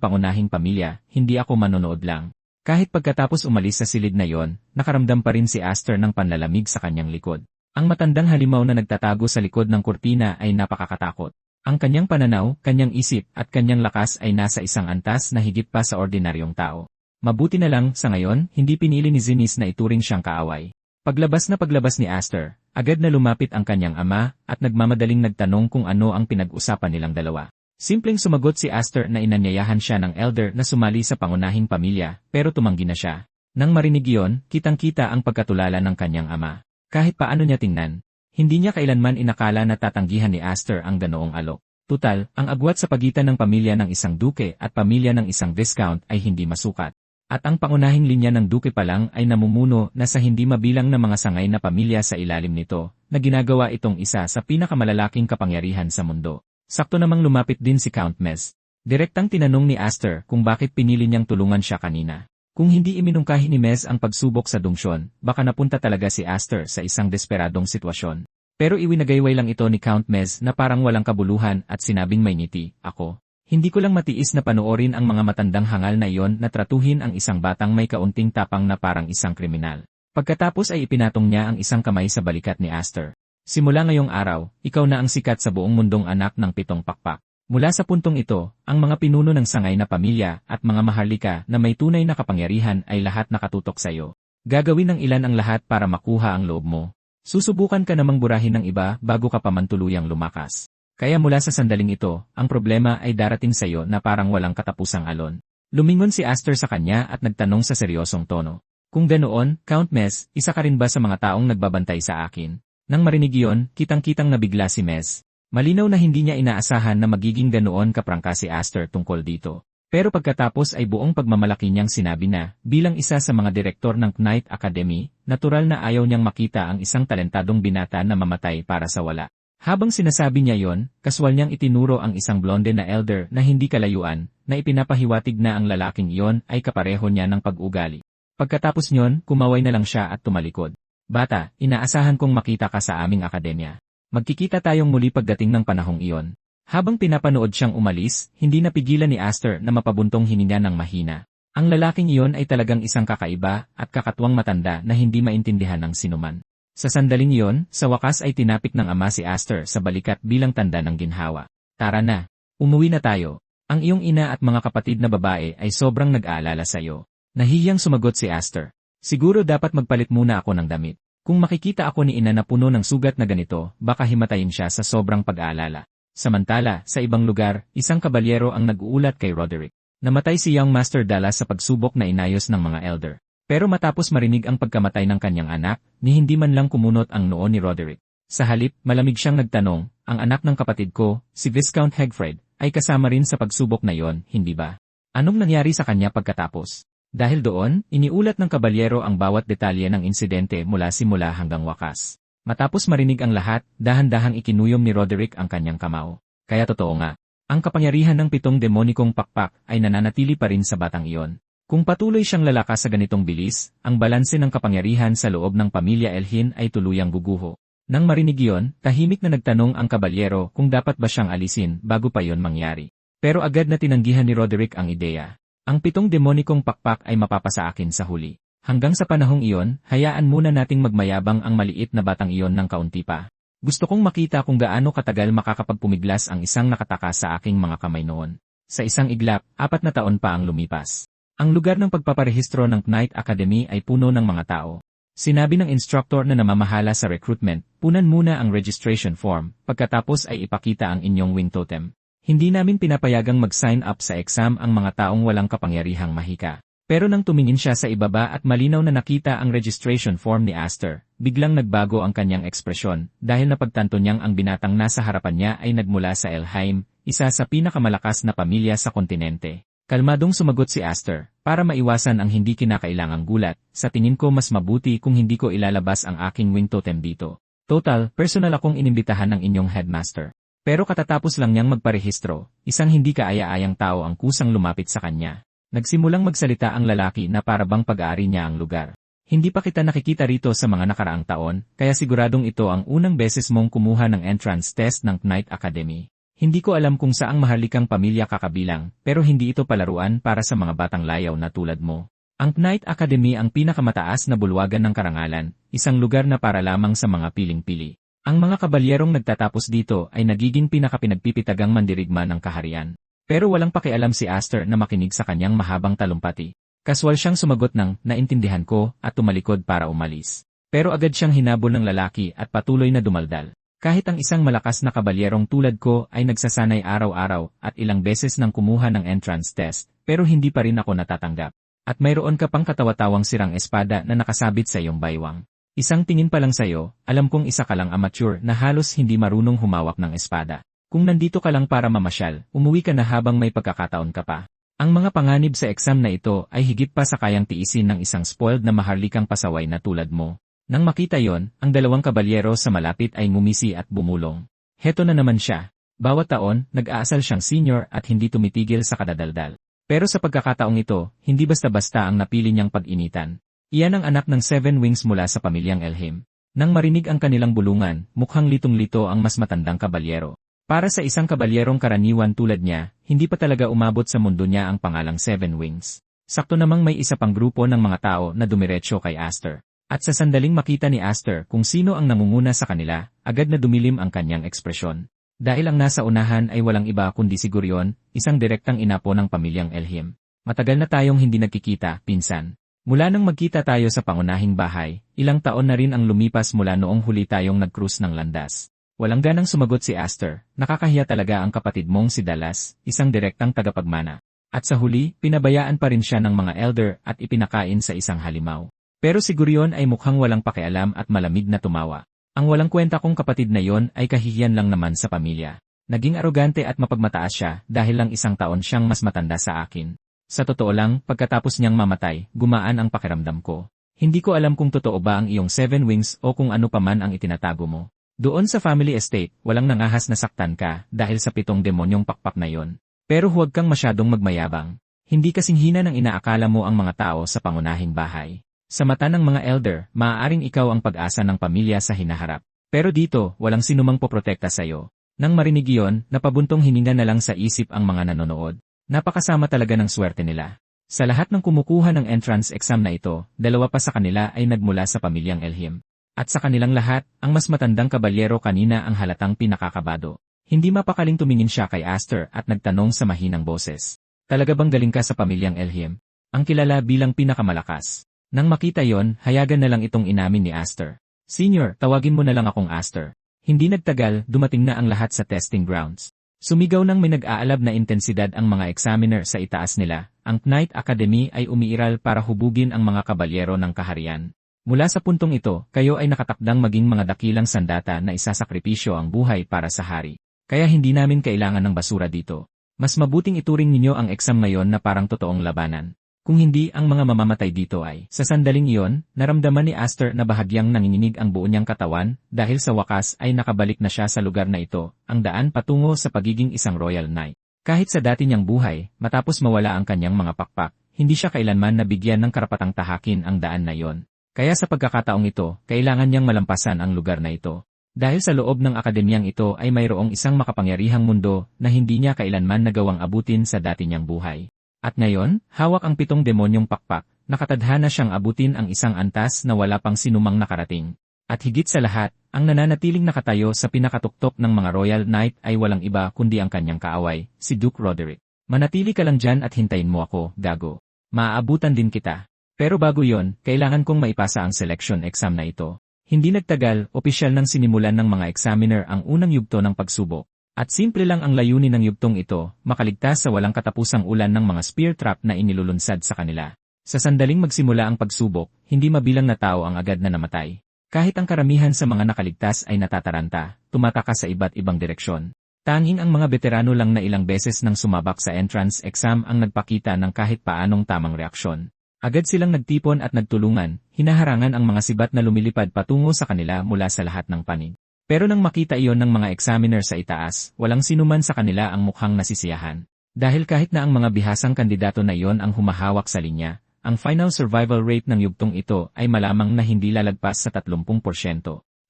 pangunahing pamilya, hindi ako manonood lang." Kahit pagkatapos umalis sa silid na yon, nakaramdam pa rin si Aster ng panlalamig sa kanyang likod. Ang matandang halimaw na nagtatago sa likod ng kurtina ay napakakatakot. Ang kanyang pananaw, kanyang isip, at kanyang lakas ay nasa isang antas na higit pa sa ordinaryong tao. Mabuti na lang, sa ngayon, hindi pinili ni Zinnis na ituring siyang kaaway. Paglabas ni Aster, agad na lumapit ang kanyang ama, at nagmamadaling nagtanong kung ano ang pinag-usapan nilang dalawa. Simpleng sumagot si Aster na inanyayahan siya ng elder na sumali sa pangunahing pamilya, pero tumanggi na siya. Nang marinig iyon, kitang-kita ang pagkatulala ng kanyang ama. Kahit paano niya tingnan, hindi niya kailanman inakala na tatanggihan ni Aster ang ganoong alok. Tutal, ang agwat sa pagitan ng pamilya ng isang duke at pamilya ng isang viscount ay hindi masukat. At ang pangunahing linya ng duke pa lang ay namumuno na sa hindi mabilang na mga sangay na pamilya sa ilalim nito, na ginagawa itong isa sa pinakamalalaking kapangyarihan sa mundo. Sakto namang lumapit din si Count Mez. Direktang tinanong ni Aster kung bakit pinili niyang tulungan siya kanina. Kung hindi iminungkahi ni Mez ang pagsubok sa dungsyon, baka napunta talaga si Aster sa isang desperadong sitwasyon. Pero iwinagayway lang ito ni Count Mez na parang walang kabuluhan at sinabing may ngiti, ako. Hindi ko lang matiis na panoorin ang mga matandang hangal na iyon na tratuhin ang isang batang may kaunting tapang na parang isang kriminal. Pagkatapos ay ipinatong niya ang isang kamay sa balikat ni Aster. Simula ngayong araw, ikaw na ang sikat sa buong mundong anak ng 7 pakpak. Mula sa puntong ito, ang mga pinuno ng sangay na pamilya at mga maharlika na may tunay na kapangyarihan ay lahat nakatutok sa iyo. Gagawin ng ilan ang lahat para makuha ang loob mo. Susubukan ka namang burahin ng iba bago ka pa man tuluyang lumakas. Kaya mula sa sandaling ito, ang problema ay darating sa iyo na parang walang katapusang alon. Lumingon si Aster sa kanya at nagtanong sa seryosong tono. Kung ganoon, Count Mez, isa ka rin ba sa mga taong nagbabantay sa akin? Nang marinig iyon, kitang-kitang nabigla si Mez. Malinaw na hindi niya inaasahan na magiging ganoon kaprangka si Aster tungkol dito. Pero pagkatapos ay buong pagmamalaki niyang sinabi na, bilang isa sa mga direktor ng Knight Academy, natural na ayaw niyang makita ang isang talentadong binata na mamatay para sa wala. Habang sinasabi niya yon, kaswal niyang itinuro ang isang blonde na elder na hindi kalayuan, na ipinapahiwatig na ang lalaking iyon ay kapareho niya ng pag-ugali. Pagkatapos niyon, kumaway na lang siya at tumalikod. Bata, inaasahan kong makita ka sa aming akademya. Magkikita tayong muli pagdating ng panahong iyon. Habang pinapanood siyang umalis, hindi napigilan ni Aster na mapabuntong hininga ng mahina. Ang lalaking iyon ay talagang isang kakaiba at kakatwang matanda na hindi maintindihan ng sinuman. Sa sandaling iyon, sa wakas ay tinapik ng ama si Aster sa balikat bilang tanda ng ginhawa. Tara na, umuwi na tayo. Ang iyong ina at mga kapatid na babae ay sobrang nag-aalala sa iyo. Nahihiyang sumagot si Aster. Siguro dapat magpalit muna ako ng damit. Kung makikita ako ni ina na puno ng sugat na ganito, baka himatayin siya sa sobrang pag-aalala. Samantala, sa ibang lugar, isang kabalyero ang nag-uulat kay Roderick. Namatay si Young Master Dallas sa pagsubok na inayos ng mga elder. Pero matapos marinig ang pagkamatay ng kanyang anak, ni hindi man lang kumunot ang noo ni Roderick. Sa halip, malamig siyang nagtanong, ang anak ng kapatid ko, si Viscount Hegfred, ay kasama rin sa pagsubok na yon, hindi ba? Anong nangyari sa kanya pagkatapos? Dahil doon, iniulat ng kabalyero ang bawat detalye ng insidente mula simula hanggang wakas. Matapos marinig ang lahat, dahan-dahang ikinuyom ni Roderick ang kanyang kamao. Kaya totoo nga, ang kapangyarihan ng 7 demonikong pakpak ay nananatili pa rin sa batang iyon. Kung patuloy siyang lalakas sa ganitong bilis, ang balanse ng kapangyarihan sa loob ng pamilya Elhin ay tuluyang guguho. Nang marinig iyon, tahimik na nagtanong ang kabalyero kung dapat ba siyang alisin bago pa iyon mangyari. Pero agad na tinanggihan ni Roderick ang ideya. Ang 7 demonikong pakpak ay mapapasa akin sa huli. Hanggang sa panahong iyon, hayaan muna nating magmayabang ang maliit na batang iyon ng kaunti pa. Gusto kong makita kung gaano katagal makakapagpumiglas ang isang nakatakas sa aking mga kamay noon. Sa isang iglap, 4 na taon pa ang lumipas. Ang lugar ng pagpaparehistro ng Knight Academy ay puno ng mga tao. Sinabi ng instructor na namamahala sa recruitment, punan muna ang registration form, pagkatapos ay ipakita ang inyong wing totem. Hindi namin pinapayagang mag-sign up sa exam ang mga taong walang kapangyarihang mahika. Pero nang tumingin siya sa ibaba at malinaw na nakita ang registration form ni Aster, biglang nagbago ang kanyang ekspresyon dahil napagtanto niyang ang binatang nasa harapan niya ay nagmula sa Elheim, isa sa pinakamalakas na pamilya sa kontinente. Kalmadong sumagot si Aster, para maiwasan ang hindi kinakailangang gulat, sa tingin ko mas mabuti kung hindi ko ilalabas ang aking wing totem dito. Total, personal akong inimbitahan ng inyong headmaster. Pero katatapos lang niyang magparehistro, isang hindi kaaya-ayang tao ang kusang lumapit sa kanya. Nagsimulang magsalita ang lalaki na para bang pag-aari niya ang lugar. Hindi pa kita nakikita rito sa mga nakaraang taon, kaya siguradong ito ang unang beses mong kumuha ng entrance test ng Knight Academy. Hindi ko alam kung saang maharlikang pamilya kakabilang, pero hindi ito palaruan para sa mga batang layaw na tulad mo. Ang Knight Academy ang pinakamataas na bulwagan ng karangalan, isang lugar na para lamang sa mga piling-pili. Ang mga kabalyerong nagtatapos dito ay nagiging pinakapinagpipitagang mandirigma ng kaharian. Pero walang pakialam si Aster na makinig sa kanyang mahabang talumpati. Kaswal siyang sumagot ng, naintindihan ko, at tumalikod para umalis. Pero agad siyang hinabol ng lalaki at patuloy na dumaldal. Kahit ang isang malakas na kabalyerong tulad ko ay nagsasanay araw-araw at ilang beses nang kumuha ng entrance test, pero hindi pa rin ako natatanggap. At mayroon ka pang katawa-tawang sirang espada na nakasabit sa iyong baywang. Isang tingin pa lang sa'yo, alam kong isa ka lang amateur na halos hindi marunong humawak ng espada. Kung nandito ka lang para mamasyal, umuwi ka na habang may pagkakataon ka pa. Ang mga panganib sa exam na ito ay higit pa sa kayang tiisin ng isang spoiled na maharlikang pasaway na tulad mo. Nang makita yon, ang dalawang kabalyero sa malapit ay ngumisi at bumulong. Heto na naman siya. Bawat taon, nag-aasal siyang senior at hindi tumitigil sa kadadaldal. Pero sa pagkakataong ito, hindi basta-basta ang napili niyang pag-initan. Iyan ang anak ng 7 wings mula sa pamilyang Elhim. Nang marinig ang kanilang bulungan, mukhang litong-lito ang mas matandang kabalyero. Para sa isang kabalyerong karaniwan tulad niya, hindi pa talaga umabot sa mundo niya ang pangalang 7 wings. Sakto namang may isa pang grupo ng mga tao na dumiretso kay Aster. At sa sandaling makita ni Aster kung sino ang nangunguna sa kanila, agad na dumilim ang kanyang ekspresyon. Dahil ang nasa unahan ay walang iba kundi si Gurion, isang direktang inapo ng pamilyang Elhim. Matagal na tayong hindi nagkikita, pinsan. Mula nang magkita tayo sa pangunahing bahay, ilang taon na rin ang lumipas mula noong huli tayong nag-cruise ng landas. Walang ganang sumagot si Aster, nakakahiya talaga ang kapatid mong si Dallas, isang direktang tagapagmana. At sa huli, pinabayaan pa rin siya ng mga elder at ipinakain sa isang halimaw. Pero si Gurion ay mukhang walang pakialam at malamig na tumawa. Ang walang kwenta kong kapatid na yon ay kahihiyan lang naman sa pamilya. Naging arogante at mapagmataas siya dahil lang isang taon siyang mas matanda sa akin. Sa totoo lang, pagkatapos niyang mamatay, gumaan ang pakiramdam ko. Hindi ko alam kung totoo ba ang iyong 7 wings o kung ano paman ang itinatago mo. Doon sa family estate, walang nangahas na saktan ka dahil sa 7 demonyong pakpak na yon. Pero huwag kang masyadong magmayabang. Hindi kasing hina ng inaakala mo ang mga tao sa pangunahing bahay. Sa mata ng mga elder, maaaring ikaw ang pag-asa ng pamilya sa hinaharap. Pero dito, walang sinumang poprotekta sa'yo. Nang marinig iyon, napabuntong hininga na lang sa isip ang mga nanonood. Napakasama talaga ng swerte nila. Sa lahat ng kumukuha ng entrance exam na ito, 2 pa sa kanila ay nagmula sa pamilyang Elhim. At sa kanilang lahat, ang mas matandang kabalyero kanina ang halatang pinakakabado. Hindi mapakaling tumingin siya kay Aster at nagtanong sa mahinang boses. Talaga bang galing ka sa pamilyang Elhim? Ang kilala bilang pinakamalakas. Nang makita yon, hayagan na lang itong inamin ni Aster. Senior, tawagin mo na lang akong Aster. Hindi nagtagal, dumating na ang lahat sa testing grounds. Sumigaw nang may nag-aalab na intensidad ang mga examiner sa itaas nila. Ang Knight Academy ay umiiral para hubugin ang mga kabalyero ng kaharian. Mula sa puntong ito, kayo ay nakatakdang maging mga dakilang sandata na isasakripisyo ang buhay para sa hari. Kaya hindi namin kailangan ng basura dito. Mas mabuting ituring ninyo ang exam ngayon na parang totoong labanan. Kung hindi ang mga mamamatay dito ay, sa sandaling iyon, naramdaman ni Aster na bahagyang nanginginig ang buo niyang katawan, dahil sa wakas ay nakabalik na siya sa lugar na ito, ang daan patungo sa pagiging isang Royal Knight. Kahit sa dati niyang buhay, matapos mawala ang kanyang mga pakpak, hindi siya kailanman nabigyan ng karapatang tahakin ang daan na iyon. Kaya sa pagkakataong ito, kailangan niyang malampasan ang lugar na ito. Dahil sa loob ng akademiyang ito ay mayroong isang makapangyarihang mundo na hindi niya kailanman nagawang abutin sa dati niyang buhay. At ngayon, hawak ang 7 demonyong pakpak, nakatadhana siyang abutin ang isang antas na wala pang sinumang nakarating. At higit sa lahat, ang nananatiling nakatayo sa pinakatuktok ng mga Royal Knight ay walang iba kundi ang kanyang kaaway, si Duke Roderick. Manatili ka lang dyan at hintayin mo ako, gago. Maaabutan din kita. Pero bago yon, kailangan kong maipasa ang selection exam na ito. Hindi nagtagal, opisyal nang sinimulan ng mga examiner ang unang yugto ng pagsubok. At simple lang ang layunin ng yugtong ito, makaligtas sa walang katapusang ulan ng mga spear trap na inilulunsad sa kanila. Sa sandaling magsimula ang pagsubok, hindi mabilang na tao ang agad na namatay. Kahit ang karamihan sa mga nakaligtas ay natataranta, tumataka sa iba't ibang direksyon. Tanging ang mga veterano lang na ilang beses nang sumabak sa entrance exam ang nagpakita ng kahit paanong tamang reaksyon. Agad silang nagtipon at nagtulungan, hinaharangan ang mga sibat na lumilipad patungo sa kanila mula sa lahat ng panig. Pero nang makita iyon ng mga examiner sa itaas, walang sinuman sa kanila ang mukhang nasisiyahan. Dahil kahit na ang mga bihasang kandidato na iyon ang humahawak sa linya, ang final survival rate ng yugtong ito ay malamang na hindi lalagpas sa 30%.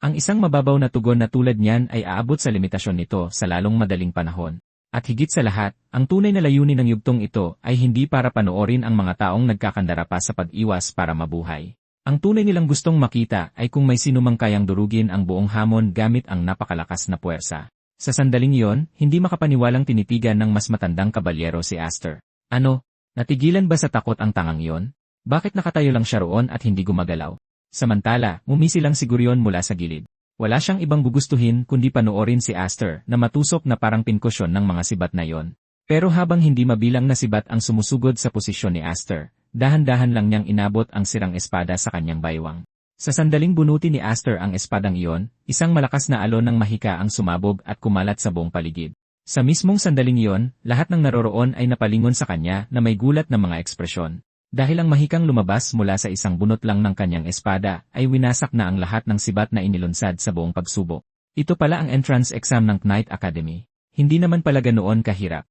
Ang isang mababaw na tugon na tulad niyan ay aabot sa limitasyon nito sa lalong madaling panahon. At higit sa lahat, ang tunay na layunin ng yugtong ito ay hindi para panoorin ang mga taong nagkakandara pa sa pag-iwas para mabuhay. Ang tunay nilang gustong makita ay kung may sinumang kayang durugin ang buong hamon gamit ang napakalakas na puwersa. Sa sandaling iyon, hindi makapaniwalang tinitigan ng mas matandang kabalyero si Aster. Ano? Natigilan ba sa takot ang tangang iyon? Bakit nakatayo lang siya roon at hindi gumagalaw? Samantala, ngumisi lang si Gurion mula sa gilid. Wala siyang ibang gugustuhin kundi panoorin si Aster na matusok na parang pinkusyon ng mga sibat na iyon. Pero habang hindi mabilang na sibat ang sumusugod sa posisyon ni Aster, dahan-dahan lang niyang inabot ang sirang espada sa kanyang baywang. Sa sandaling bunuti ni Aster ang espadang iyon, isang malakas na alon ng mahika ang sumabog at kumalat sa buong paligid. Sa mismong sandaling iyon, lahat ng naroroon ay napalingon sa kanya na may gulat na mga ekspresyon. Dahil ang mahikang lumabas mula sa isang bunot lang ng kanyang espada, ay winasak na ang lahat ng sibat na inilunsad sa buong pagsubok. Ito pala ang entrance exam ng Knight Academy. Hindi naman pala ganoon kahirap.